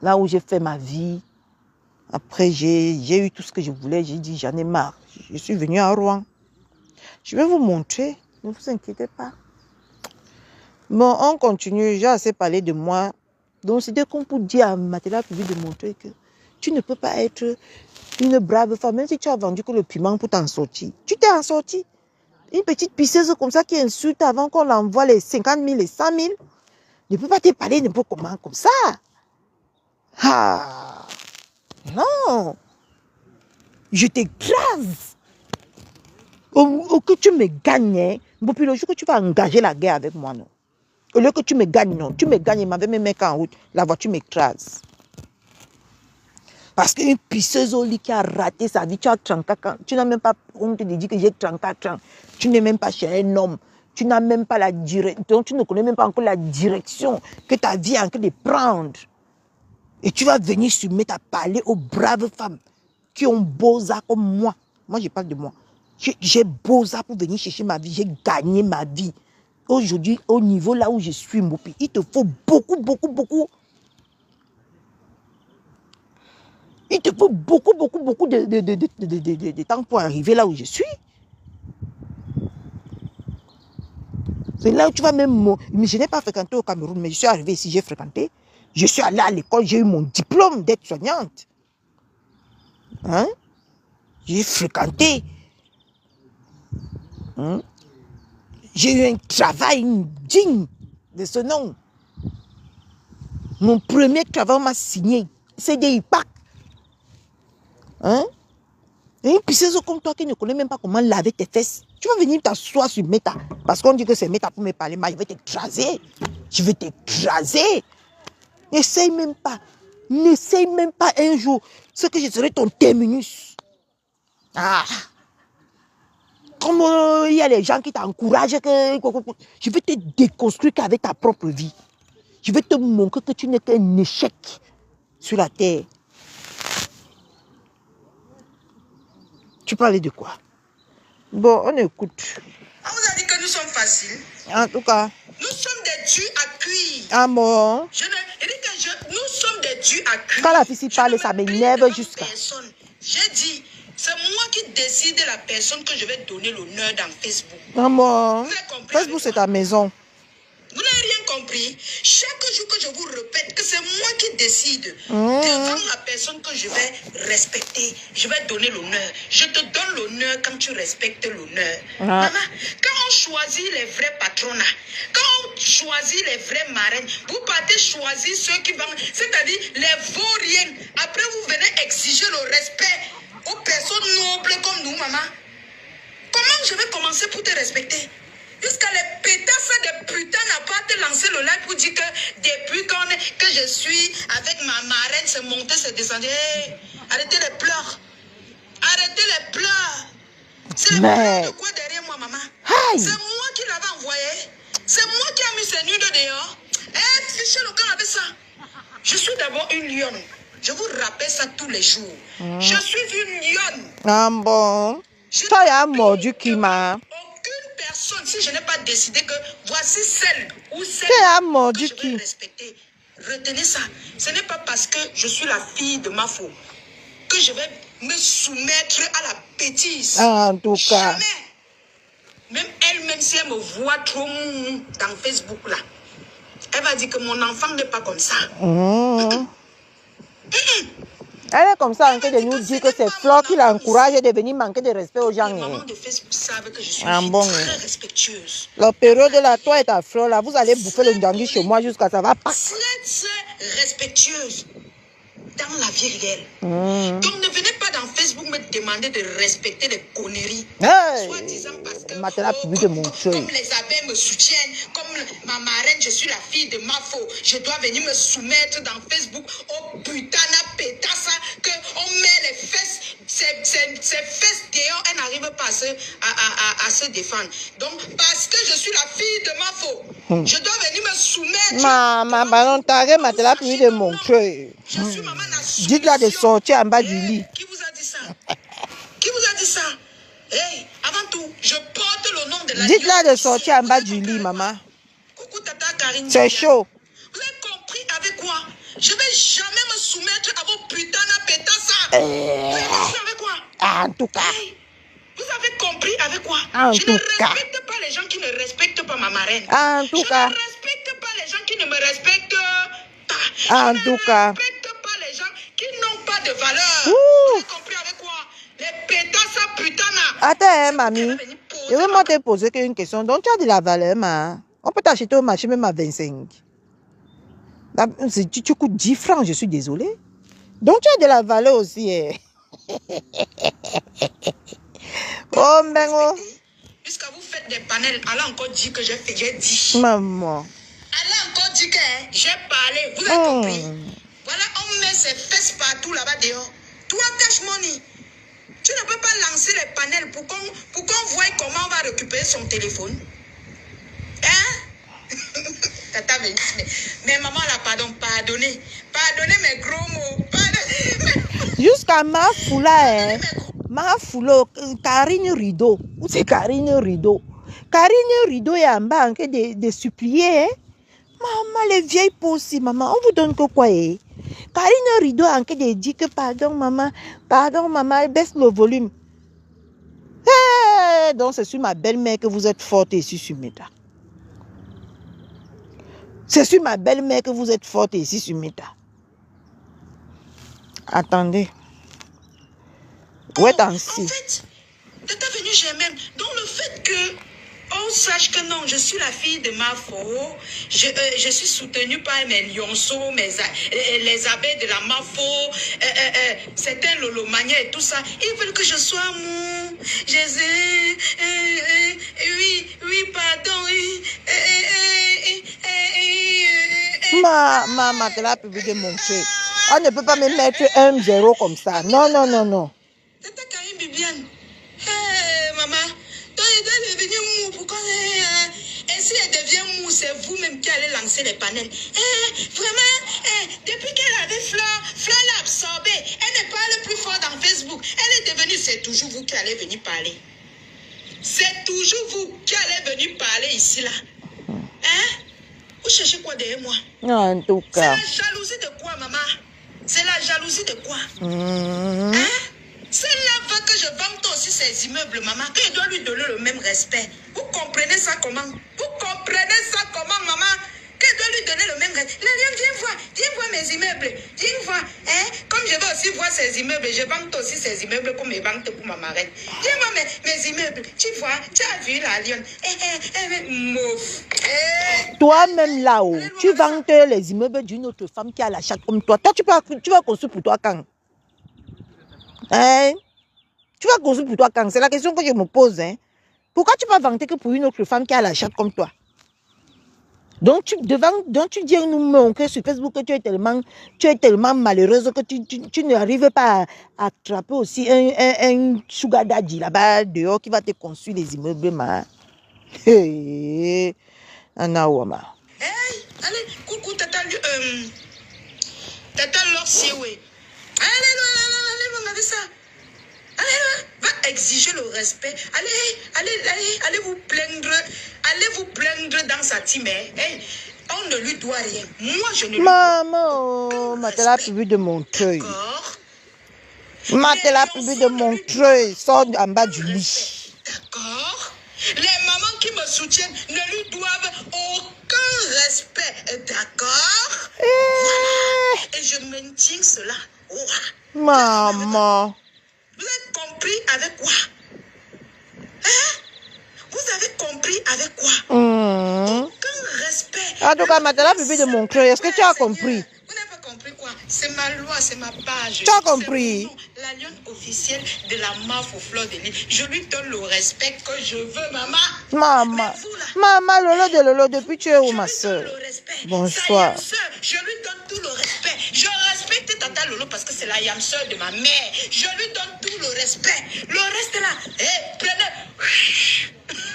Là où j'ai fait ma vie. Après, j'ai eu tout ce que je voulais. J'ai dit, j'en ai marre. Je suis venue à Rouen. Je vais vous montrer. Ne vous inquiétez pas. Bon, on continue. J'ai assez parlé de moi. Donc, c'était comme pour dire à Mathilda de montrer que tu ne peux pas être une brave femme. Même si tu as vendu que le piment pour t'en sortir. Tu t'es en sorti. Une petite pisseuse comme ça qui insulte avant qu'on l'envoie les 50 000, les 100 000. Ne peut pas te parler n'importe comment comme ça. Ah, non, je t'écrase. Au que tu me gagnes, depuis le jour que tu vas engager la guerre avec moi, non. Au lieu que tu me gagnes, non, tu me gagnes, il m'avait même mis en route, la voiture m'écrase. Parce qu'une pisseuse au lit qui a raté sa vie, tu as 34 ans, tu n'as même pas honte de dire que j'ai 34 ans, tu n'es même pas chez un homme, tu n'as même pas la direction, tu ne connais même pas encore la direction que ta vie est en train de prendre. Et tu vas venir se mettre à parler aux braves femmes qui ont beaux arts comme moi. Moi, je parle de moi. J'ai beaux arts pour venir chercher ma vie. J'ai gagné ma vie. Aujourd'hui, au niveau là où je suis, Moupi, il te faut beaucoup. Il te faut beaucoup de temps pour arriver là où je suis. C'est là où tu vas même... Mais je n'ai pas fréquenté au Cameroun, mais je suis arrivé ici, j'ai fréquenté. Je suis allée à l'école, j'ai eu mon diplôme d'aide-soignante. J'ai fréquenté. J'ai eu un travail digne de ce nom. Mon premier travail m'a signé. C'est des IPAC. Et une pisseuse comme toi qui ne connaît même pas comment laver tes fesses. Tu vas venir t'asseoir sur Meta. Parce qu'on dit que c'est Meta pour me parler. Mais je vais t'écraser. Je vais t'écraser. N'essaye même pas. N'essaye même pas un jour. Ce que je serai ton terminus. Comme il y a les gens qui t'encouragent. Je vais te déconstruire qu'avec ta propre vie. Je vais te montrer que tu n'es qu'un échec sur la terre. Tu parlais de quoi? Bon, on écoute. On vous a dit que nous sommes faciles. En tout cas. Nous sommes des dieux à cuire. Ah bon? Nous sommes des dieux à cuire. Quand la fille parle, ça m'énerve jusqu'à. J'ai dit, c'est moi qui décide de la personne que je vais donner l'honneur dans Facebook. Ah bon? Facebook, c'est ta maison. Vous n'avez rien compris? Chaque jour que je vous répète que c'est moi qui décide devant la personne que je vais respecter, je vais donner l'honneur. Je te donne l'honneur quand tu respectes l'honneur. Maman, quand on choisit les vrais patronats, quand on choisit les vrais marraines, vous partez choisir ceux qui vont, c'est-à-dire les vauriens. Après, vous venez exiger le respect aux personnes nobles comme nous, maman. Comment je vais commencer pour te respecter? Jusqu'à les pétasses de putain n'a pas te lancé le live pour dire que depuis que je suis avec ma marraine, c'est monté, c'est descendu. Hey, arrêtez les pleurs. Arrêtez les pleurs. C'est les pleurs de quoi derrière moi, maman? C'est moi qui l'avais envoyé. C'est moi qui ai mis ces nudes dehors. Eh, fichez le camp avec ça. Je suis d'abord une lionne. Je vous rappelle ça tous les jours. Je suis une lionne. Ah bon? Toi, il y a mordu qui m'a. Aucune personne, si je n'ai pas décidé que voici celle ou celle que je vais respecter. Retenez ça. Ce n'est pas parce que je suis la fille de Mafo que je vais me soumettre à la bêtise. En tout cas. Jamais. Même elle, même si elle me voit trop dans Facebook là, elle va dire que mon enfant n'est pas comme ça. Elle est comme ça en train de nous dire que c'est Flore qui l'encourage de venir manquer de respect aux gens. Les mamans de Facebook savent que je suis très respectueuse. La période là, toi et ta Flore là, vous allez bouffer le ndangui chez moi jusqu'à ça va pas. Très respectueuse dans la vie réelle. Donc ne venez pas dans Facebook me demander de respecter les conneries. Soit disant parce que comme les abeilles me soutiennent, comme ma marraine, je suis la fille de Mafo, je dois venir me soumettre dans Facebook au putain de pétasse que on met les fesses, ces fesses dehors, elles n'arrivent pas à se défendre. Donc parce que je suis la fille de Mafo, je dois venir me soumettre. Maman, ballon t'arrête, ma te l'a fini de montrer. Je suis maman la soumission. Dites-la de sortir en bas du lit. Qui vous a dit ça? Qui vous a dit ça? Hey, avant tout, je porte le nom de la. Dites-la de sortir en bas du lit, maman. Coucou Tata Karine. C'est chaud. Vous avez compris avec quoi? Je ne vais jamais me soumettre à vos putains de pétasses. Vous avez compris avec quoi? En tout cas. Hey, vous avez compris avec quoi? En je tout ne cas. respecte pas les gens qui ne respectent pas ma marraine. En tout cas. Je ne respecte pas les gens qui ne me respectent pas. En tout cas. Je ne respecte pas les gens qui n'ont pas de valeur. Ouh. Vous avez compris avec quoi? Les pétasses putain. Attends, mamie. Je vais moi te poser une question. Donc, tu as de la valeur, ma. On peut t'acheter au marché même à 25. Tu coûtes 10 francs, je suis désolée. Donc, tu as de la valeur aussi. Eh. Oh, ben, oh. Puisque vous faites des panels, elle a encore dit que j'ai dit. Maman. Elle a encore dit que j'ai parlé. Vous avez compris? Voilà, on met ses fesses partout là-bas dehors. Toi, cash money. Tu ne peux pas lancer les panels pour qu'on voie comment on va récupérer son téléphone. Hein? Tata, mais maman là, pardonnez. Pardonnez mes gros mots. Jusqu'à ma foula, hein. Ma foula, Karine Rideau. Où c'est Karine Rideau? Karine Rideau est en bas en train de supplier. Hein? Maman, les vieilles possi, maman, on vous donne que quoi? Eh? Karine Rideau en train de dire que pardon, maman, elle baisse le volume. Hey, donc c'est sur ma belle-mère que vous êtes forte ici sur Meta. C'est sur ma belle-mère que vous êtes forte ici sur Meta. Attendez. Ouais, en fait, t'es venu j'ai même. Donc le fait que on sache que non, je suis la fille de Mafo, je suis soutenue par mes lionceaux, les abeilles de la Mafo, certains lolomania et tout ça. Ils veulent que je sois mou. Oui, pardon. Maman, tu l'as publié de montrer. On ne peut pas me mettre 1-0 comme ça. Non. Tata Karine Bibiane. Hey, maman. Donc, elle doit devenir mou. Pourquoi? Et si elle devient mou, c'est vous-même qui allez lancer les panels. Vraiment, depuis qu'elle avait Flore l'a absorbée. Elle ne parle plus fort dans Facebook. Elle est devenue, c'est toujours vous qui allez venir parler. C'est toujours vous qui allez venir parler ici, là. Hein? Vous cherchez quoi derrière moi? En tout cas. C'est la jalousie de quoi, maman? C'est la jalousie de quoi? Hein? C'est là que je vende aussi ces immeubles, maman, que je dois lui donner le même respect. Vous comprenez ça comment? Vous comprenez ça comment, maman? Que lui donner le même respect. Viens voir mes immeubles. Viens voir. Hein? Comme je veux aussi voir ces immeubles, je vante aussi ces immeubles comme je vante pour ma marraine. Viens voir mes immeubles. Tu vois, tu as vu la lionne. Mouf. Toi-même là-haut, tu vantes les immeubles d'une autre femme qui a la chatte comme toi. Toi, tu vas construire pour toi quand? Hein? Tu vas construire pour toi quand? C'est la question que je me pose. Hein? Pourquoi tu vas vanter que pour une autre femme qui a la chatte comme toi? Donc tu dis à nous que sur Facebook que tu es tellement malheureuse que tu n'arrives pas à attraper aussi un sugar daddy là-bas dehors qui va te construire les immeubles. Hey, Anna Wama. Hey, allez, coucou, tata Lorsiwe. Allez, avec ça. Allez, va exiger le respect. Allez vous plaindre dans sa team. Hey, on ne lui doit rien. Moi, je ne lui dois Maman, Matela publie de Montreuil. D'accord. Matela publie de Montreuil. Sort en bas du lit. D'accord. Les mamans qui me soutiennent ne lui doivent aucun respect. D'accord. Voilà. Et je maintiens cela. Ouah. Maman. Vous avez compris avec quoi? Hein? Vous avez compris avec quoi? Aucun respect. En tout cas, Matela publie de Montreuil. Est-ce que tu as compris? Vous n'avez pas compris quoi? C'est ma loi, c'est ma page. Tu as compris? La lionne officielle de la MAF aux fleurs de l'île. Je lui donne le respect que je veux, maman. Maman. Maman, Lolo, depuis tu es où, ma soeur? Bonsoir. Je lui donne tout le respect. Je respecte Tata Lolo parce que c'est la yam sœur de ma mère. Je lui donne tout le respect. Le reste là, prenez.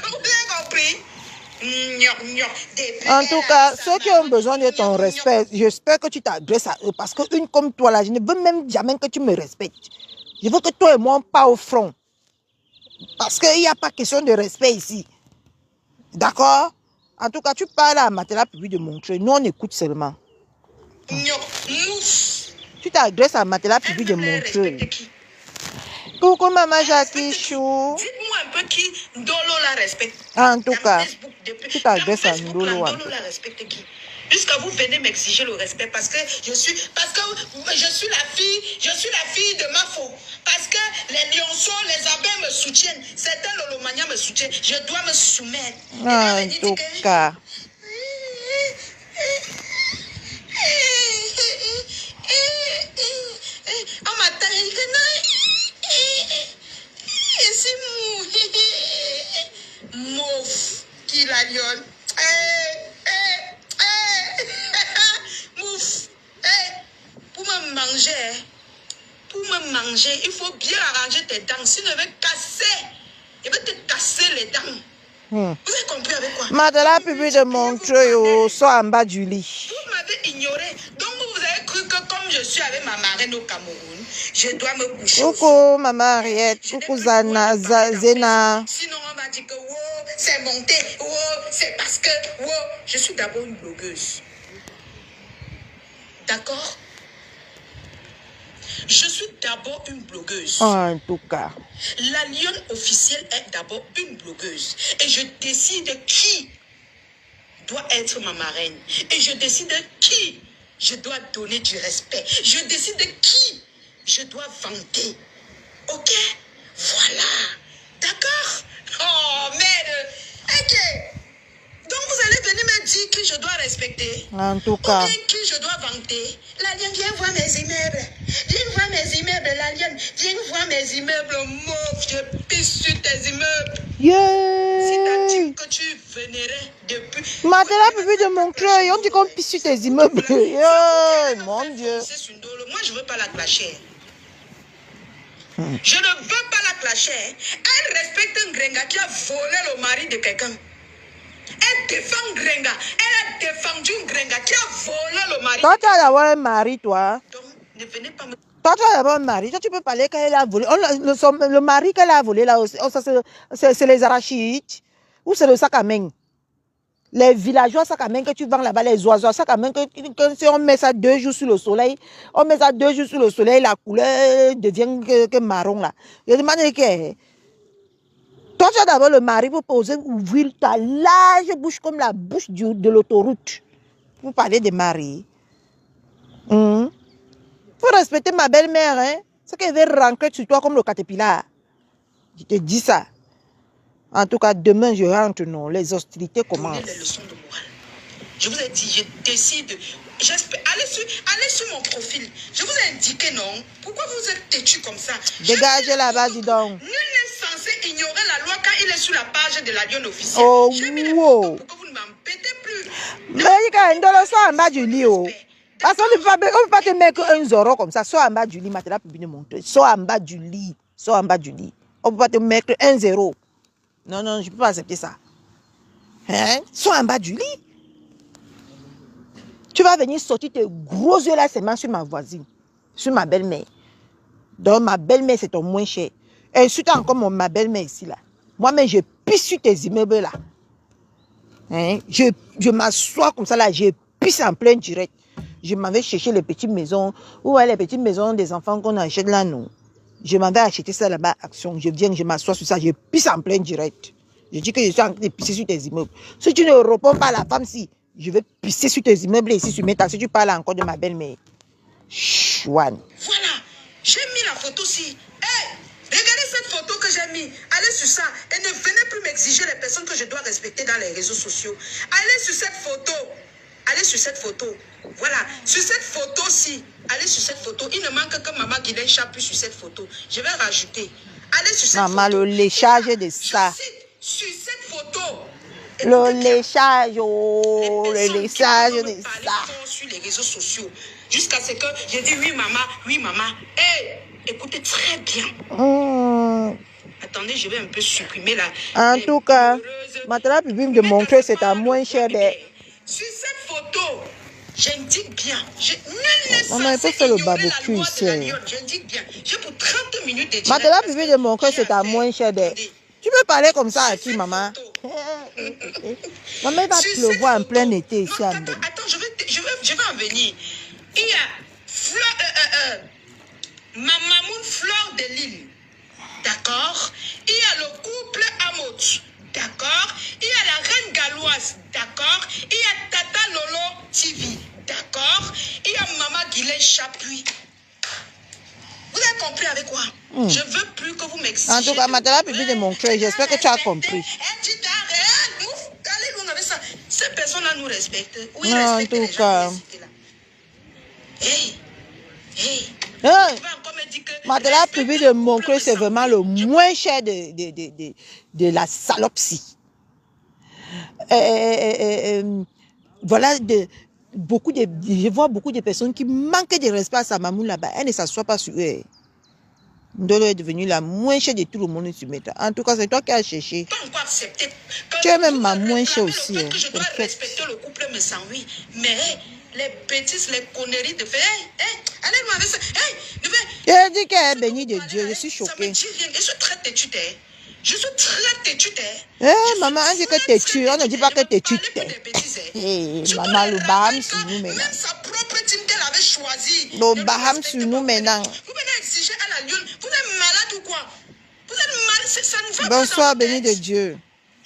Vous avez compris? En tout cas, ceux qui ont besoin de ton respect, j'espère que tu t'adresses à eux parce qu'une comme toi là, je ne veux même jamais que tu me respectes. Je veux que toi et moi on part au front. Parce qu'il n'y a pas question de respect ici. D'accord? En tout cas, tu parles à Matela publie de Montreuil. Nous, on écoute seulement. Tu t'adresses à Matela publie de Montreuil. Coucou maman Jackie Chou. Dites-moi un peu qui Ndolo la respecte. En tout cas, tu t'adresses à Ndolo. Ndolo la respecte qui? Jusqu'à vous venez m'exiger le respect parce que je suis la fille de Mafo. Parce que les lionceaux, les abeilles me soutiennent. Certains Lolomania me soutiennent. Je dois me soumettre. En tout cas. On m'attend. Mouf, qui la lionne. Mouf, pour me manger, il faut bien arranger tes dents. Sinon, il va te casser les dents. Vous avez compris avec quoi? Matela publie de Montreuil, soit en bas du lit. Vous m'avez ignoré. Donc, vous avez cru que comme je suis avec ma marraine au Cameroun, je dois me coucher. Coucou, maman Ariette. Coucou, Zena. Sinon, on va dire que c'est monté. C'est parce que je suis d'abord une blogueuse. D'accord? Je suis d'abord une blogueuse. En tout cas. La lionne officielle est d'abord une blogueuse. Et je décide qui doit être ma marraine. Et je décide qui je dois donner du respect. Je décide qui je dois vanter. Ok? Voilà. D'accord? Oh, merde. Ok. Donc vous allez venir me dire qui je dois respecter. En tout cas. Ou bien qui je dois vanter. La lionne, viens voir mes immeubles. Viens voir mes immeubles, la lionne. Viens voir mes immeubles. Mouf, je pisse sur tes immeubles. Yeah. Si t'as dit que tu vénérais depuis... Matela publie de Montreuil. On dit qu'on pisse sur tes immeubles. Yeah, mon Dieu. Moi, je ne veux pas la clasher. Je ne veux pas la clasher. Elle respecte un Grenga qui a volé le mari de quelqu'un. Elle défend Grenga. Elle a défendu un Grenga qui a volé le mari. Toi, tu as d'abord un mari, toi. Donc, ne venez pas me... Toi, tu as d'abord un mari. Toi, tu peux parler quand elle a volé. Le mari qu'elle a volé, là, c'est les arachides. Ou c'est le sac à main. Les villageois sac à main que tu vends là-bas, les oiseaux sac à main, si on met ça 2 jours sur le soleil, la couleur devient que marron là. Je demande que toi tu as d'abord le mari pour poser, ouvrir ta large bouche comme la bouche de l'autoroute. Vous parlez de mari. Faut respecter ma belle-mère, hein. C'est qu'elle veut rentrer sur toi comme le caterpillar. Je te dis ça. En tout cas, demain, je rentre, non. Les hostilités commencent. Les leçons de morale. Je vous ai dit, je décide. Allez sur mon profil. Je vous ai indiqué, non? Pourquoi vous êtes têtu comme ça? Dégagez là-bas, dis donc. Nul n'est censé ignorer la loi quand il est sur la page de la Lyon officielle. Oh, j'ai mis les wow. photos pour que vous ne m'embêtez plus. Mais il y a un dollar soit en bas du lit. Oh. Parce qu'on ne peut pas te mettre un zoro comme ça. Soit en bas du lit, Matela peut venir montrer. Soit en bas du lit. Soit en bas du lit. On ne peut pas te mettre un zéro. Non, non, je ne peux pas accepter ça. Hein? Soit en bas du lit. Tu vas venir sortir tes gros yeux là seulement sur ma voisine. Sur ma belle-mère. Donc ma belle-mère, c'est ton moins cher. Insulte encore ma belle-mère ici là. Moi-même, je pisse sur tes immeubles là. Hein? Je m'assois comme ça là, je pisse en plein direct. Je m'en vais chercher les petites maisons. Où est les petites maisons des enfants qu'on achète là, non? Je m'en vais acheter ça là-bas, action. Je viens, je m'assois sur ça, je pisse en plein direct. Je dis que je suis en train de pisser sur tes immeubles. Si tu ne réponds pas à la femme, si, je vais pisser sur tes immeubles ici sur mes tas. Si tu parles encore de ma belle-mère. Chouane. Voilà, j'ai mis la photo ci. Hey, regardez cette photo que j'ai mis. Allez sur ça et ne venez plus m'exiger les personnes que je dois respecter dans les réseaux sociaux. Allez sur cette photo. Allez sur cette photo. Voilà, sur cette photo-ci. Allez sur cette photo. Il ne manque que Maman Guylaine Chapuis sur cette photo. Je vais rajouter. Allez sur cette Maman, photo. le léchage de ça. Sur cette photo. Le léchage, oh, le léchage de ça. Sur les réseaux sociaux. Jusqu'à ce que j'ai dit oui maman, oui maman. Hey, écoutez très bien. Attendez, je vais un peu supprimer la... En tout cas, Matela peut de montrer c'est à moins cher. Sur cette photo, j'indique bien. On a pas fait le barbecue ici. J'indique bien. J'ai pour 30 minutes de direct. Matela peut de montrer c'est à moins cher. Tu peux parler comme ça à qui, maman? Maman, il va pleuvoir en plein été ici. Attends, je vais en venir. Il y a Mamoun Fleur de Lille. D'accord? Il y a le couple Amot. D'accord? Il y a la reine galloise. D'accord? Il y a Tata Lolo TV. D'accord? Il y a Maman Guylaine Chapuis. Vous avez compris avec quoi? Je ne veux plus que vous m'exigez. En tout cas, Matela peut de montrer. J'espère que tu as compris. Allez, nous, avec ça. Ces personnes-là nous respectent. Oui, non, en tout cas. Hey. Matela peut de montrer, c'est vraiment le moins cher de la salope-ci. Voilà, je vois beaucoup de personnes qui manquent de respect à sa maman là-bas. Elle ne s'assoit pas sur eux. Ndolo est devenue la moins chère de tout le monde sur Meta. En tout cas, c'est toi qui as cherché. Tu es même ma moins chère aussi. Je dois respecter le couple me s'ennuie. Mais les bêtises, les conneries de faire. Allez, nous avec ça. Je dis qu'elle est bénie de Dieu. Je suis choquée. Je suis très têtue. Je suis très têtue. Maman, on dit que têtue. On ne dit pas que têtue. Maman, le Baham sur nous maintenant. Même sa propre team qu'elle avait choisi. Le Baham sur nous maintenant. Vous venez exiger à la Lyon. Vous êtes malade ou quoi? Vous êtes malade, ça ne va pas. Bonsoir, béni de Dieu.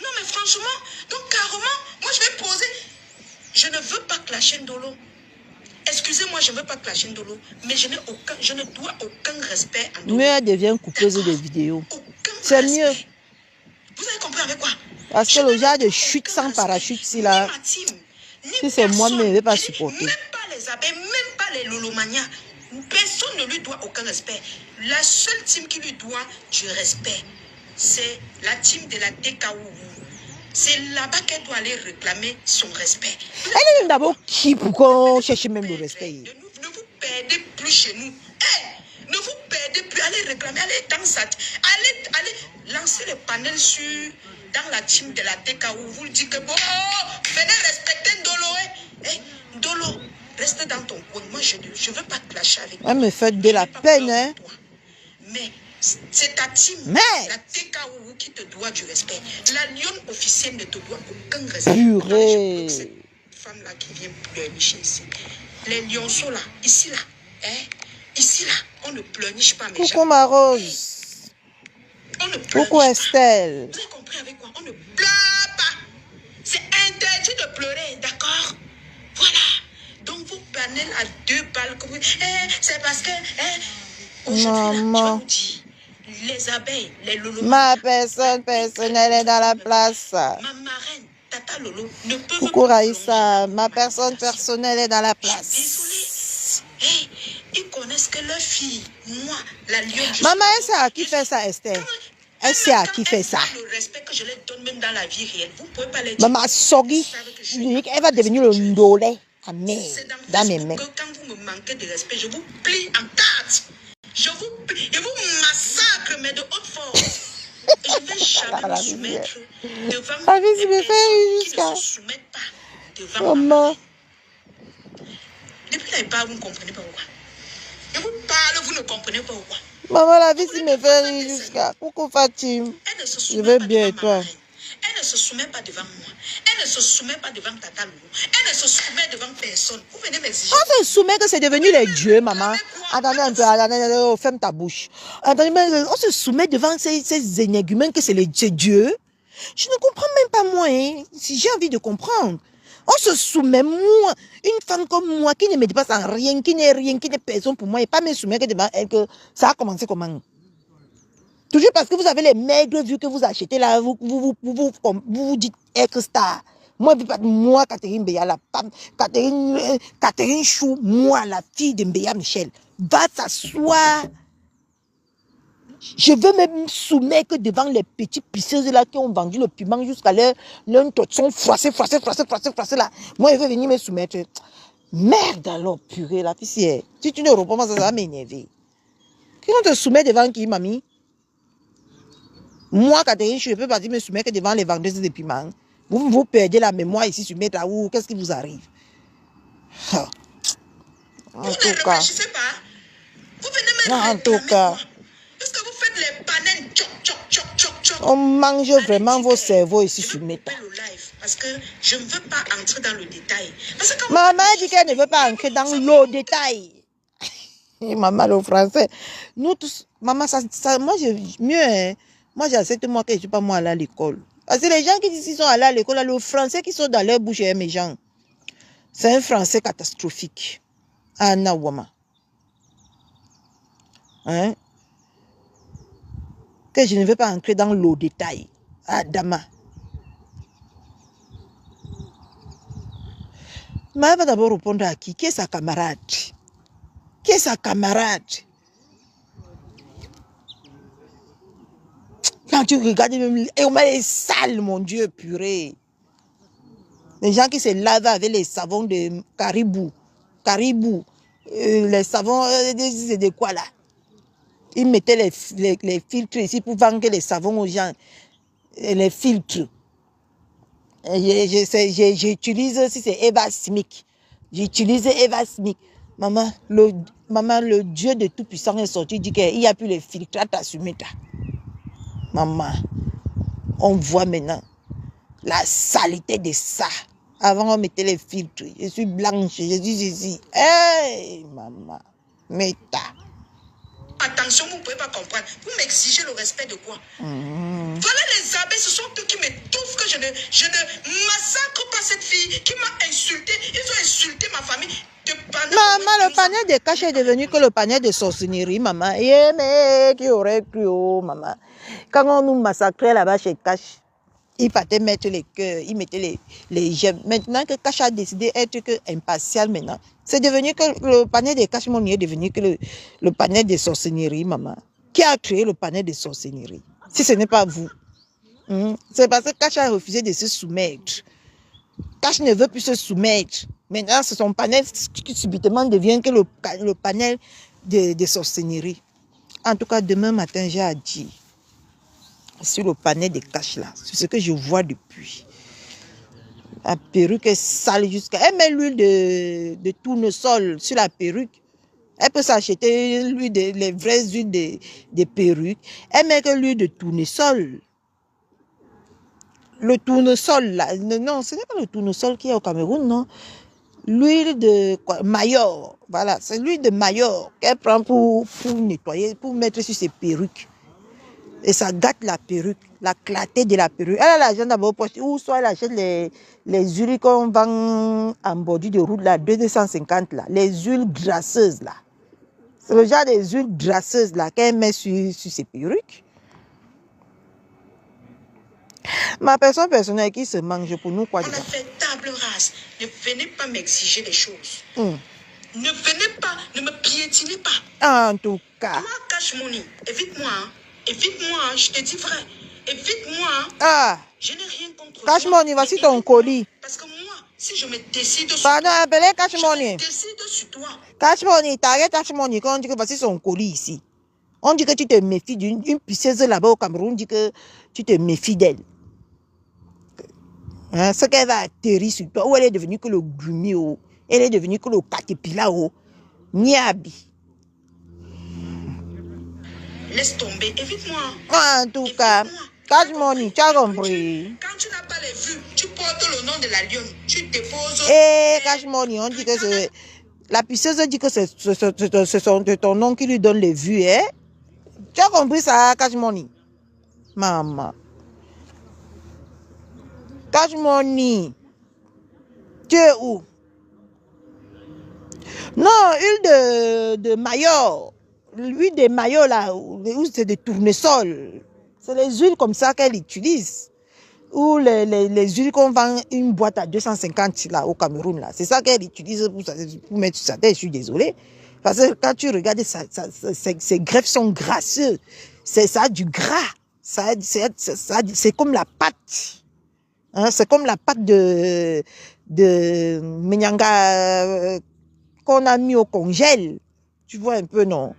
Non, mais franchement, donc carrément, moi je vais poser. Je ne veux pas clasher Ndolo. Excusez-moi, je ne veux pas clasher Ndolo. Mais je ne dois aucun respect à Ndolo. Mais elle devient coupeuse de vidéos. C'est mieux. Vous avez compris avec quoi? Parce que le genre de chute sans parachute, si là, si c'est moi, mais je ne vais pas supporter. Même pas les abeilles, même pas les lolomanias. Personne ne lui doit aucun respect. La seule team qui lui doit du respect, c'est la team de la DKOU. C'est là-bas qu'elle doit aller réclamer son respect. Elle est même d'abord qui pour qu'on cherche même le respect? Ne vous perdez plus chez nous. Ne vous perdez plus. Allez réclamer. Allez dans ça. Allez lancer le panel dans la team de la DKOU. Vous dites que bon, venez respecter Ndolo. Ndolo, reste dans ton coin. Moi, je ne veux pas clasher avec toi. Elle me fait de la peine, hein. Mais c'est ta team, la TKOU qui te doit du respect. La Lyon officielle ne te doit aucun respect. Purée. Cette femme-là qui vient pleurnicher ici. Les lionceaux là, ici là, ici là, on ne pleurniche pas mes gens. Coucou ma Rose. On ne pleurniche Coucou Estelle. Vous avez compris avec quoi? On ne pleure pas. C'est interdit de pleurer, d'accord? Voilà. c'est parce que... Aujourd'hui, je vais vous dire, les abeilles, les loulous... Ma personne personnelle est dans la place. Ma marraine, Tata Lolo, ne peut pas... Coucou Raïssa, ma personne personnelle est dans la place. Désolée. Ils connaissent que leur fille, moi, la lionne... Maman, elle sait à qui fait ça, Esther? Elle sait à qui fait ça. Le respect que je leur donne même dans la vie réelle, vous ne pouvez pas les dire. Maman, Sogui, elle va devenir le ndolé à mes, dans mes mains. Quand vous me manquez de respect, je vous plie en quatre. Je vous massacre, mais de haute force. Et je ne vais jamais me soumettre devant les personnes qui ne se soumettent pas devant maman. Depuis là, il parle, vous ne comprenez pas pourquoi. Je vous parle, vous ne comprenez pas pourquoi. Maman, la vie, si me fait rire jusqu'à. Pourquoi Fatim? Je vais bien et toi? Elle ne se soumet pas devant moi. Elle ne se soumet pas devant Tata Loulou. Elle ne se soumet devant personne. Vous venez m'exiger. On se soumet que c'est devenu les dieux, maman. Attendez un peu, attendez, ferme ta bouche. Attendez, on se soumet devant ces énergumènes que c'est dieux. Je ne comprends même pas moi, hein. Si j'ai envie de comprendre. On se soumet, moi, une femme comme moi, qui ne me dépasse en rien, qui n'est rien, qui n'est personne pour moi, et pas me soumettre devant elle, que ça a commencé comment? Toujours parce que vous avez les maigres vues que vous achetez là, vous dites être star. Moi, Catherine Béa, la femme, Catherine Chou, moi, la fille de Mbéa Michel, va s'asseoir. Je veux même soumettre devant les petits pisseuses là qui ont vendu le piment jusqu'à leur sont froissés là. Moi, je veux venir me soumettre. Merde alors, purée, la fille. Si tu ne réponds pas, ça va m'énerver. Qui on te soumet devant qui, mamie? Moi, Catherine, je ne peux pas me soumettre devant les vendeuses de piment. Vous perdez la mémoire ici sur Maître Aou. Qu'est-ce qui vous arrive? En tout cas. Vous venez me en tout cas. Est-ce que vous faites les panels on mange vraiment vos cerveaux ici sur Meta. Parce que je ne veux pas entrer dans le détail. Parce que maman dit qu'elle ne veut pas entrer dans le détail. Maman, le français. Nous tous, maman, moi, mieux, hein, moi, j'accepte moi que je ne suis pas moi allée à l'école. Parce que les gens qui disent qu'ils sont allés à l'école, le français qui sont dans leur bouche est méchant. C'est un français catastrophique. Anna Wama. Hein? Que je ne veux pas entrer dans le détail. Adama. Mais elle va d'abord répondre à qui? Qui est sa camarade? Qui est sa camarade? Quand tu regardes, et on est sale, mon Dieu, purée. Les gens qui se lavent avec les savons de caribou. Les savons, c'est de quoi là? Ils mettaient les filtres ici pour vendre les savons aux gens. Les filtres. J'utilise, si c'est Eva Smith. J'utilise Eva Smith. Maman, le Dieu de Tout-Puissant est sorti, il dit qu'il n'y a plus les filtres à t'assumer. Maman, on voit maintenant la saleté de ça. Avant, on mettait les filtres. Je suis blanche, je suis ici. Hey, maman, Meta. Attention, vous ne pouvez pas comprendre. Vous m'exigez le respect de quoi? Voilà les abeilles, ce sont eux qui m'étouffent, que je ne massacre pas cette fille qui m'a insulté. Ils ont insulté ma famille. Maman, le panier de cache est devenu que le panier de sorcellerie, maman. Yeah, mais qui aurait cru, oh, maman. Quand on nous massacrait là-bas chez Cache, il partait mettre les cœurs, il mettait les gemmes. Maintenant que Cache a décidé d'être impartial maintenant, c'est devenu que le panier de Cache est devenu que le panier de sorcellerie, maman. Qui a créé le panier de sorcellerie? Si ce n'est pas vous. C'est parce que Cache a refusé de se soumettre. Cache ne veut plus se soumettre. Maintenant, c'est son panel qui subitement devient que le panel de sorcellerie. En tout cas, demain matin, j'ai à dire sur le panel de Cache là, c'est ce que je vois depuis. La perruque est sale jusqu'à... Elle met l'huile de tournesol sur la perruque. Elle peut s'acheter les vraies huiles de perruque. Elle met que l'huile de tournesol. Le tournesol là, non, ce n'est pas le tournesol qui est au Cameroun, non. L'huile de Mayor, voilà, c'est l'huile de Mayor qu'elle prend pour nettoyer, pour mettre sur ses perruques. Et ça gâte la perruque, la clarté de la perruque. Elle a l'argent dans vos poches, ou soit elle achète les huiles qu'on vend en bordure de route, là, 250 là, les huiles grasseuses, là. C'est le genre des huiles grasseuses, là, qu'elle met sur ses perruques. Ma personne personnelle qui se mange pour nous, quoi, On a fait table rase. Ne venez pas m'exiger des choses. Ne venez pas, ne me piétinez pas. En tout cas. Toi, Cash Money, évite-moi. Hein. Évite-moi, hein, je te dis vrai. Évite-moi. Hein. Ah. Je n'ai rien contre Cash toi. Money, voici ton colis. Parce que moi, si je me décide sur Pardon, toi, appelez Cash Money. je me décide sur toi. Cash Money, t'arrêtes Cash Money quand on dit que voici son colis ici. On dit que tu te méfies d'une pisseuse là-bas au Cameroun, on dit que tu te méfies d'elle. Hein, ce qu'elle va atterrir sur toi, ou elle est devenue que le grumio, elle est devenue que le caterpillar, niabi. Laisse tomber, évite-moi. En tout cas, Cash Money, tu as compris. Quand tu n'as pas les vues, tu portes le nom de la lionne, tu déposes. Et Cash Money, on dit que c'est... La pisseuse dit que c'est ton nom qui lui donne les vues, hein? Tu as compris ça, Cash Money? Maman. Cash Money. Tu es où? Non, huile de maillot. L'huile de maillot là, où c'est de tournesol. C'est les huiles comme ça qu'elle utilise. Ou les huiles qu'on vend une boîte à 250 là au Cameroun là. C'est ça qu'elle utilise pour mettre sur sa tête. Je suis désolée. Parce que quand tu regardes, ses greffes sont grasseux. Ça a du gras. C'est comme la pâte. Hein, c'est comme la pâte de Menyanga qu'on a mis au congèle. Tu vois un peu, non?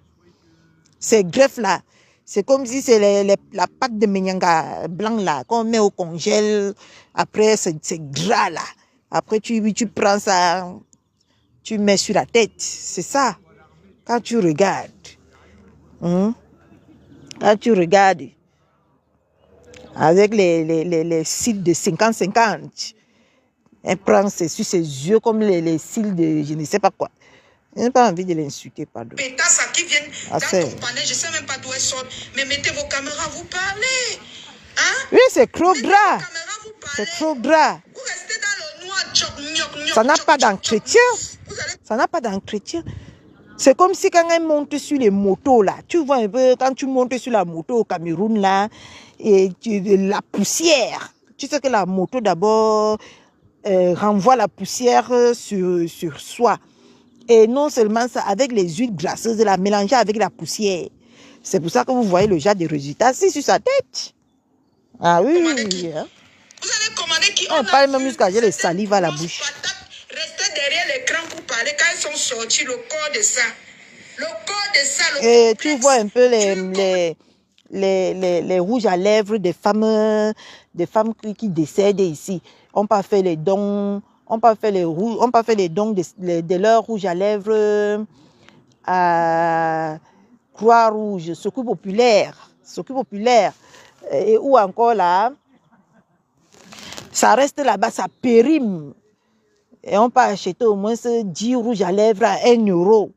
Ces greffes-là, c'est comme si c'est la pâte de Menyanga blanc là, qu'on met au congèle. Après, c'est gras là. Après, tu prends ça, tu mets sur la tête. C'est ça. Quand tu regardes. Quand tu regardes. Avec les cils de 50-50. Elle prend sur ses yeux comme les cils de je ne sais pas quoi. Je n'ai pas envie de l'insulter, pardon. Pétasse qui viennent dans ton panel, je ne sais même pas d'où elles sortent, mais mettez vos caméras, vous parlez. Hein? Oui, c'est trop gras. C'est trop gras. Vous restez dans le noir, ça n'a pas d'entretien. Ça n'a pas d'entretien. C'est comme si quand elle monte sur les motos, là, tu vois un peu, quand tu montes sur la moto au Cameroun, là, et la poussière. Tu sais que la moto, d'abord, renvoie la poussière sur soi. Et non seulement ça, avec les huiles grasseuses, la mélanger avec la poussière. C'est pour ça que vous voyez le genre de résultats, c'est sur sa tête. Ah oui, oui. Hein? Vous allez commander qui on parle même jusqu'à j'ai les salives à la bouche. Restez derrière l'écran pour parler quand ils sont sortis, le corps de ça. Le corps de ça, le et complexe. Tu vois un peu les rouges à lèvres des femmes qui décèdent ici. On peut faire les dons, on peut faire les dons de leurs rouges à lèvres à Croix-Rouge, Secours populaire, ou encore là, ça reste là-bas, ça périme. Et on peut acheter au moins 10 rouges à lèvres à 1 euro.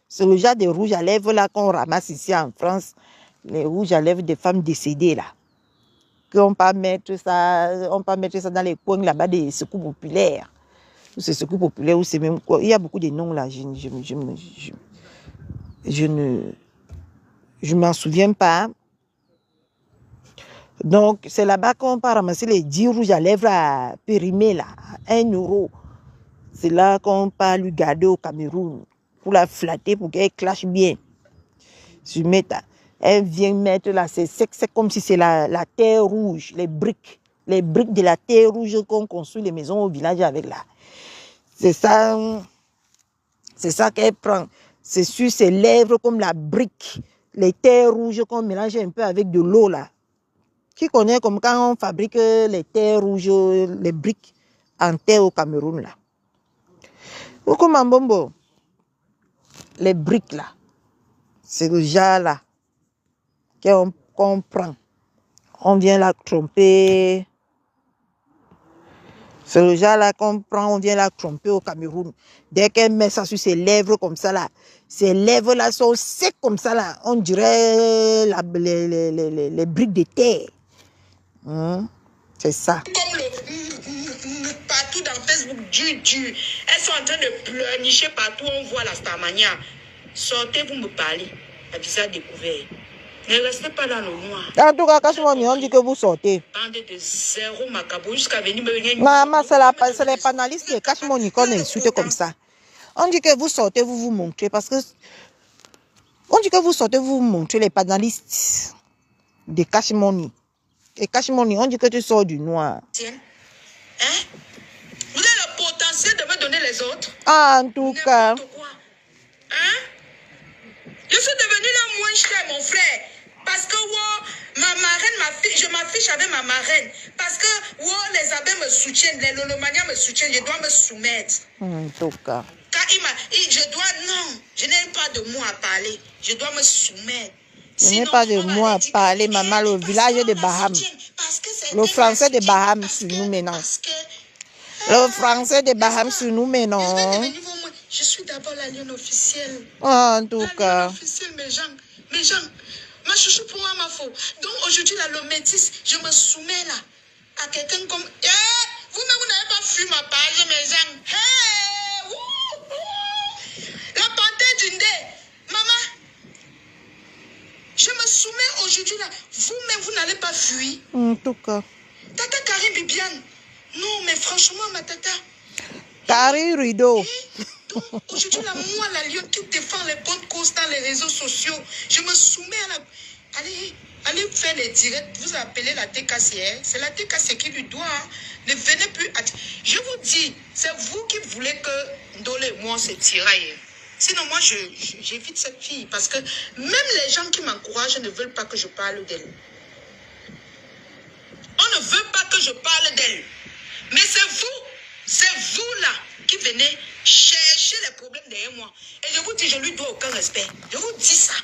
C'est le genre de rouge à lèvres là qu'on ramasse ici en France, les rouges à lèvres des femmes décédées là. On peut mettre ça dans les coins là-bas des secours populaires. C'est secours populaire ou c'est même quoi. Il y a beaucoup de noms là. Je ne m'en souviens pas. Donc, c'est là-bas qu'on peut ramasser les 10 rouges à lèvres à périmer là, à 1 euro. C'est là qu'on peut lui garder au Cameroun pour la flatter, pour qu'elle clash bien. Elle vient mettre là, c'est comme si c'est la terre rouge, les briques de la terre rouge qu'on construit les maisons au village avec là. C'est ça qu'elle prend. C'est sur ses lèvres comme la brique, les terres rouges qu'on mélange un peu avec de l'eau là. Qui connaît comme quand on fabrique les terres rouges, les briques en terre au Cameroun là. Ou comme en Bombo, les briques là, c'est le genre là qu'on prend. On vient la tromper C'est le genre là qu'on prend, on vient la tromper au Cameroun. Dès qu'elle met ça sur ses lèvres comme ça là, ses lèvres là sont secs comme ça là. On dirait les briques de terre. C'est ça. Comme partout dans Facebook, elles sont en train de pleurnicher partout, on voit la Starmania. Sortez, vous me parlez. La visa découvert. Ne restez pas dans le noir. En tout cas, Cash-Money, on dit que vous sortez. Bande de zéro macabo jusqu'à venir me venir. Maman, c'est les panélistes de Cash-Money qu'on insulte comme ça. On dit que vous sortez, vous vous montrez parce que... On dit que vous sortez, vous vous montrez les panélistes de Cash-Money. Et Cash-Money, on dit que tu sors du noir. Tiens. Hein? Vous avez le potentiel de me donner les autres. Ah, en tout cas. Hein? Je suis devenue le moins cher, mon frère. Parce que ma marraine, je m'affiche avec ma marraine. Parce que les abeilles me soutiennent, les lolomanias me soutiennent, je dois me soumettre. En tout cas. Quand je n'ai pas de mots à parler. Je dois me soumettre. Je n'ai pas de mots à parler, maman. Le village de Bahamas. Le français de Bahamas sur nous maintenant. Le français de Bahamas sur nous maintenant. Je suis d'abord la lionne officielle. En tout cas. Officielle, mes gens. Ma chouchou pour moi, ma faute. Donc aujourd'hui, là, le métis, je me soumets là à quelqu'un comme. Vous-même, vous n'avez pas fui ma page, mes gens. La panthère d'une dé. Maman, je me soumets aujourd'hui là. Vous-même, vous n'allez pas fuir. En tout cas. Tata Karim Bibiane. Non, mais franchement, ma tata. Karim Rideau. Donc, aujourd'hui, là, moi, la lionne qui défend les bonnes causes dans les réseaux sociaux, je me soumets à la... Allez faire les directs. Vous appelez la TKCR. C'est la TKC qui lui doit. Ne venez plus... Je vous dis, c'est vous qui voulez que Ndolo et moi se tiraillent. Sinon, moi, j'évite cette fille. Parce que même les gens qui m'encouragent ne veulent pas que je parle d'elle. On ne veut pas que je parle d'elle. Mais c'est vous là qui venez chercher les problèmes derrière moi. Et je vous dis, je lui dois aucun respect. Je vous dis ça.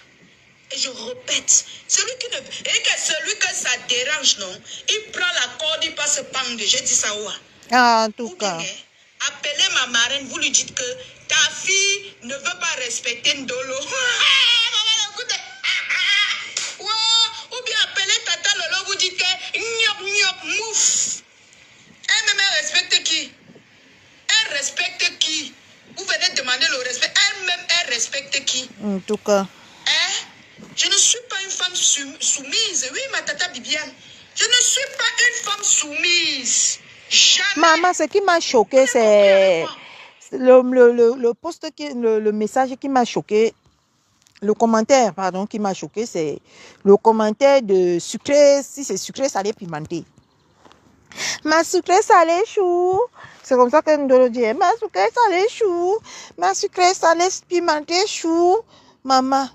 Et je répète, celui que ça dérange, non, il prend la corde, il passe pang. Je dis ça où? Ah, en tout cas. Appelez ma marraine, vous lui dites que ta fille ne veut pas respecter Ndolo. Ou bien appelez Tata Lolo, vous dites que nyop, mouf. Elle-même, elle respecte qui? Elle respecte qui? Vous venez demander le respect. Elle-même, elle respecte qui? En tout cas. Je ne suis pas une femme soumise. Oui, ma tata Bibiane. Je ne suis pas une femme soumise. Jamais. Maman, ce qui m'a choqué, c'est le post, le message qui m'a choqué. Le commentaire, pardon, qui m'a choqué, c'est le commentaire de sucré, si c'est sucré, salé, pimenté. Ma sucré, salé, chou. C'est comme ça que Ndolo dit, ma sucré, salé, chou. Ma sucré, salé, pimenté, chou. Maman,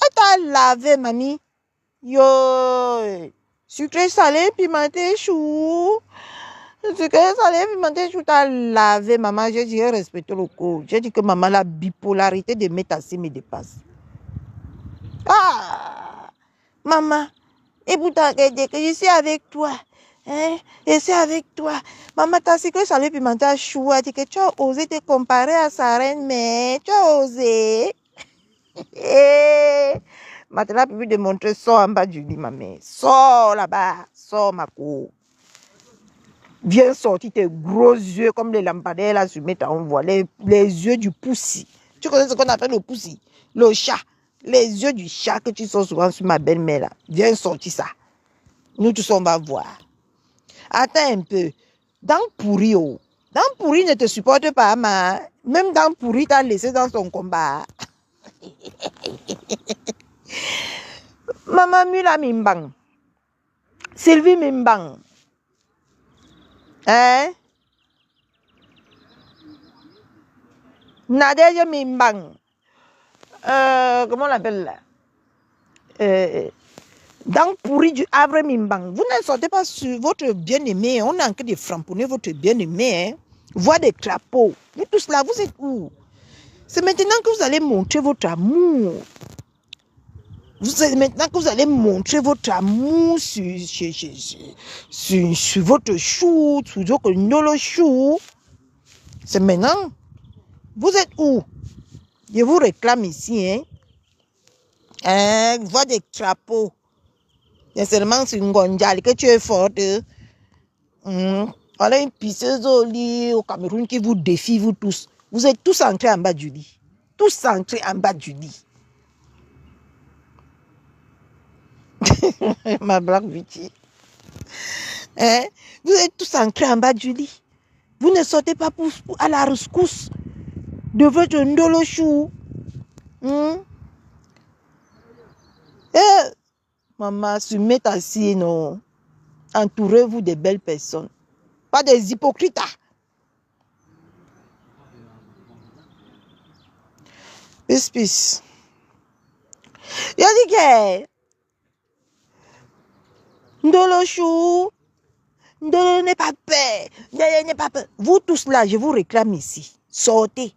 elle t'a lavé, mamie. Yo, sucré, salé, pimenté, chou. Sucré, salé, pimenté, chou, t'as lavé, maman. J'ai dit, respecte le code. J'ai dit que maman, la bipolarité de Métassi me dépasse. Ah, maman, et pour t'arrêter que je suis avec toi, hein, je suis avec toi. Maman, t'as sucré salé pimenté chou, a dit que tu as osé te comparer à sa reine, mais tu as osé. Maintenant, tu peux te montrer, sors en bas du lit, maman. Sors là-bas, sors ma cour. Viens sortir tes gros yeux comme les lampadaires là, tu mets on voit les yeux du poussi. Tu connais ce qu'on appelle le poussi, le chat. Les yeux du chat que tu sors souvent sur ma belle-mère là. Viens sortir ça. Nous tous on va voir. Attends un peu. Dans pourri, oh. Dans pourri ne te supporte pas, ma. Même dans pourri t'as laissé dans son combat. Maman Mula Mimbang. Sylvie Mimbang. Hein? Nadège Mimbang. Comment on l'appelle là? Dans pourri du Havre Mimbang. Vous ne sortez pas sur votre bien-aimé. On a encore de framponner votre bien-aimé. Hein? Voir des crapauds. Vous tous là, vous êtes où? C'est maintenant que vous allez montrer votre amour. Maintenant que vous allez montrer votre amour sur votre chou, sur votre nolo chou, c'est maintenant. Vous êtes où? Je vous réclame ici, voix des crapauds. C'est seulement sur Ngonjali que tu es forte. Voilà une pisseuse au lit au Cameroun qui vous défie, vous tous. Vous êtes tous entrés en bas du lit. Tous entrés en bas du lit. Ma blague beauty. Vous êtes tous entrés en bas du lit. Vous ne sortez pas à la rescousse de votre ndolo chou. Maman, se met assis, non. Entourez-vous de belles personnes. Pas des hypocrites. Peace. Il a dit que Ndolo chou, Ndolo n'est pas peur. Ndolo n'est pas peur. Vous tous là, je vous réclame ici. Sortez.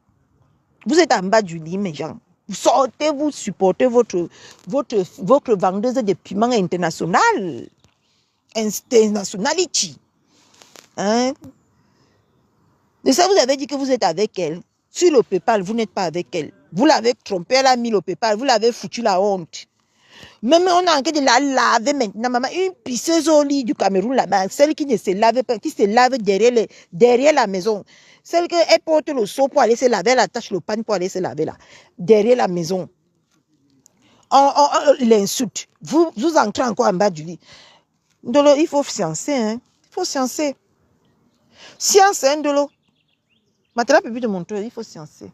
Vous êtes en bas du lit, mes gens. Sortez, vous supportez votre vendeuse de piments international. Internationality. De ça, vous avez dit que vous êtes avec elle. Sur le PayPal, vous n'êtes pas avec elle. Vous l'avez trompée, elle a mis le PayPal, vous l'avez foutu la honte. Même on a envie de la laver maintenant, maman. Une pisseuse au lit du Cameroun là-bas, celle qui ne se lave pas, qui se lave derrière la maison. Celle qui porte le seau pour aller se laver, elle attache le pan pour aller se laver là, derrière la maison. On l'insulte. Vous entrez encore en bas du lit. Ndolo, il faut sciencer, hein. Il faut sciencer. Science, hein, Ndolo. Maintenant, peut plus te montrer, il faut sciencer.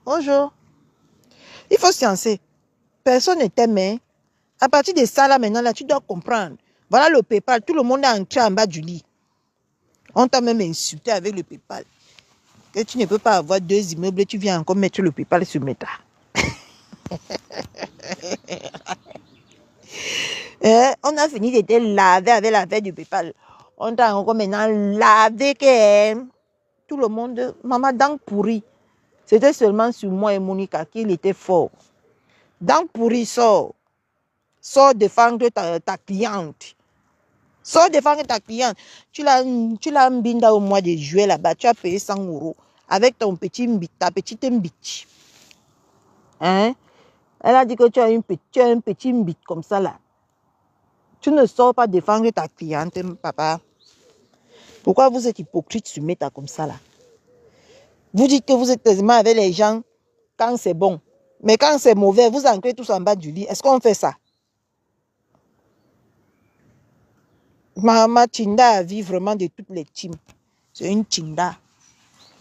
Bonjour. Il faut sciencer. Personne ne t'aime. Hein. À partir de ça, là, maintenant, là, tu dois comprendre. Voilà le PayPal. Tout le monde est entré en bas du lit. On t'a même insulté avec le PayPal. Que tu ne peux pas avoir 2 immeubles et tu viens encore mettre le PayPal sur Meta. On a fini de te laver avec l'affaire du PayPal. On t'a encore maintenant lavé que tout le monde, maman, dent pourrie. C'était seulement sur moi et Monica qu'il était fort. Dent pourrie, sort. Sors défendre ta cliente. Sors défendre ta cliente. Tu l'as mbinda au mois de juillet là-bas. Tu as payé 100 € avec ton petit mbit, ta petite mbit. Hein? Elle a dit que tu as un petit mbit comme ça là. Tu ne sors pas défendre ta cliente, papa. Pourquoi vous êtes hypocrite sur Meta comme ça là? Vous dites que vous êtes quasiment avec les gens quand c'est bon. Mais quand c'est mauvais, vous ancrez tous en bas du lit. Est-ce qu'on fait ça? Ma Tinda vit vraiment de toutes les teams. C'est une Tinda.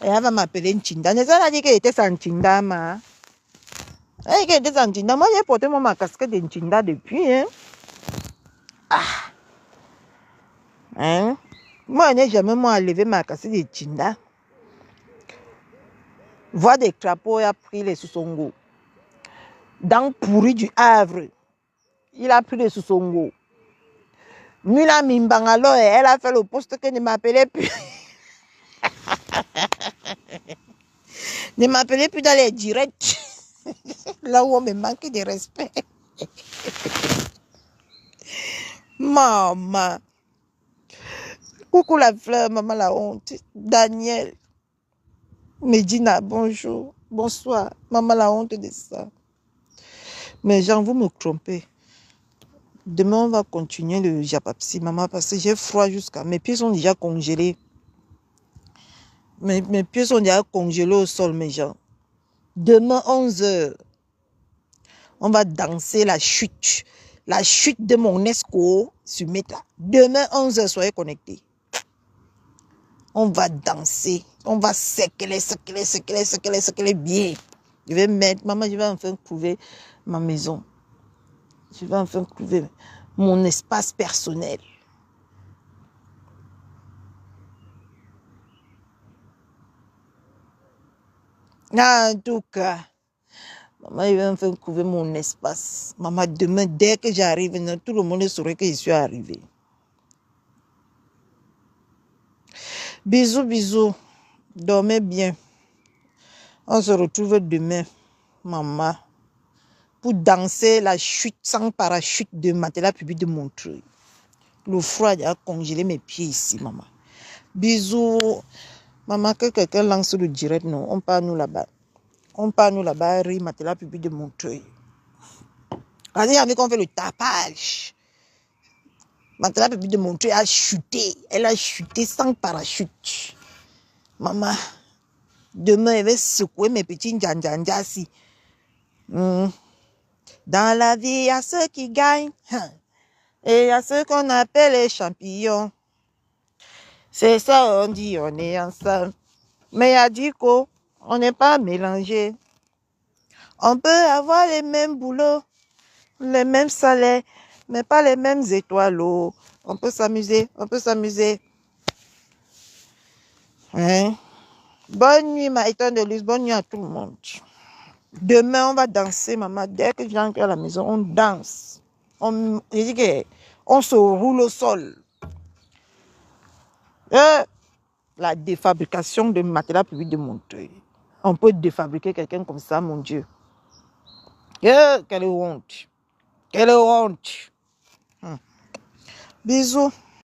Et elle va m'appeler une Tinda. Ne ça dit qu'elle était sans Tinda, ma. Elle était sans Tinda. Moi, j'ai porté ma casquette de Tinda depuis. Moi, je n'ai jamais enlevé ma casquette de Tinda. Voix des crapauds a pris les sous-songo. Dans pourri du Havre, il a pris les sous-songo. Mula Mimbangalo, elle a fait le poste que ne m'appelait plus. Ne m'appelez plus dans les directs. Là où on me manque de respect. Maman. Coucou la fleur, maman la honte. Daniel. Medina, bonjour. Bonsoir. Maman la honte de ça. Mais Jean, vous me trompez. Demain, on va continuer le japapsi, maman, parce que j'ai froid jusqu'à... Mes pieds sont déjà congelés. Mes pieds sont déjà congelés au sol, mes gens. Demain, 11h, on va danser la chute. La chute de mon esco sur Meta. Demain, 11h, soyez connectés. On va danser. On va séqueler bien. Je vais mettre... Maman, je vais enfin trouver ma maison. Je vais enfin trouver mon espace personnel. En tout cas, maman, je vais enfin trouver mon espace. Maman, demain, dès que j'arrive, tout le monde saurait que je suis arrivée. Bisous, bisous. Dormez bien. On se retrouve demain, maman. pour danser la chute sans parachute de matelas public de Montreuil. Le froid a congelé mes pieds ici, maman. Bisous. Maman, que quelqu'un lance le direct, non. On part nous là-bas. On part nous là-bas, rire matelas public de Montreuil. Vas-y, avec qu'on fait le tapage. Matelas public de Montreuil a chuté. Elle a chuté sans parachute. Maman, demain, elle va secouer mes petits ndjandjandjassi. Dans la vie, il y a ceux qui gagnent. Et il y a ceux qu'on appelle les champions. C'est ça, on dit, on est ensemble. Mais il y a dit qu'on n'est pas mélangé. On peut avoir les mêmes boulots, les mêmes salaires, mais pas les mêmes étoiles. On peut s'amuser, on peut s'amuser. Hein? Bonne nuit, Maïton de Luz, bonne nuit à tout le monde. Demain, on va danser, maman. Dès que je rentre à la maison, on danse. Je dis que on se roule au sol. La défabrication de matelas public de Montreuil. On peut défabriquer quelqu'un comme ça, mon Dieu. Quelle honte. Quelle honte. Bisous.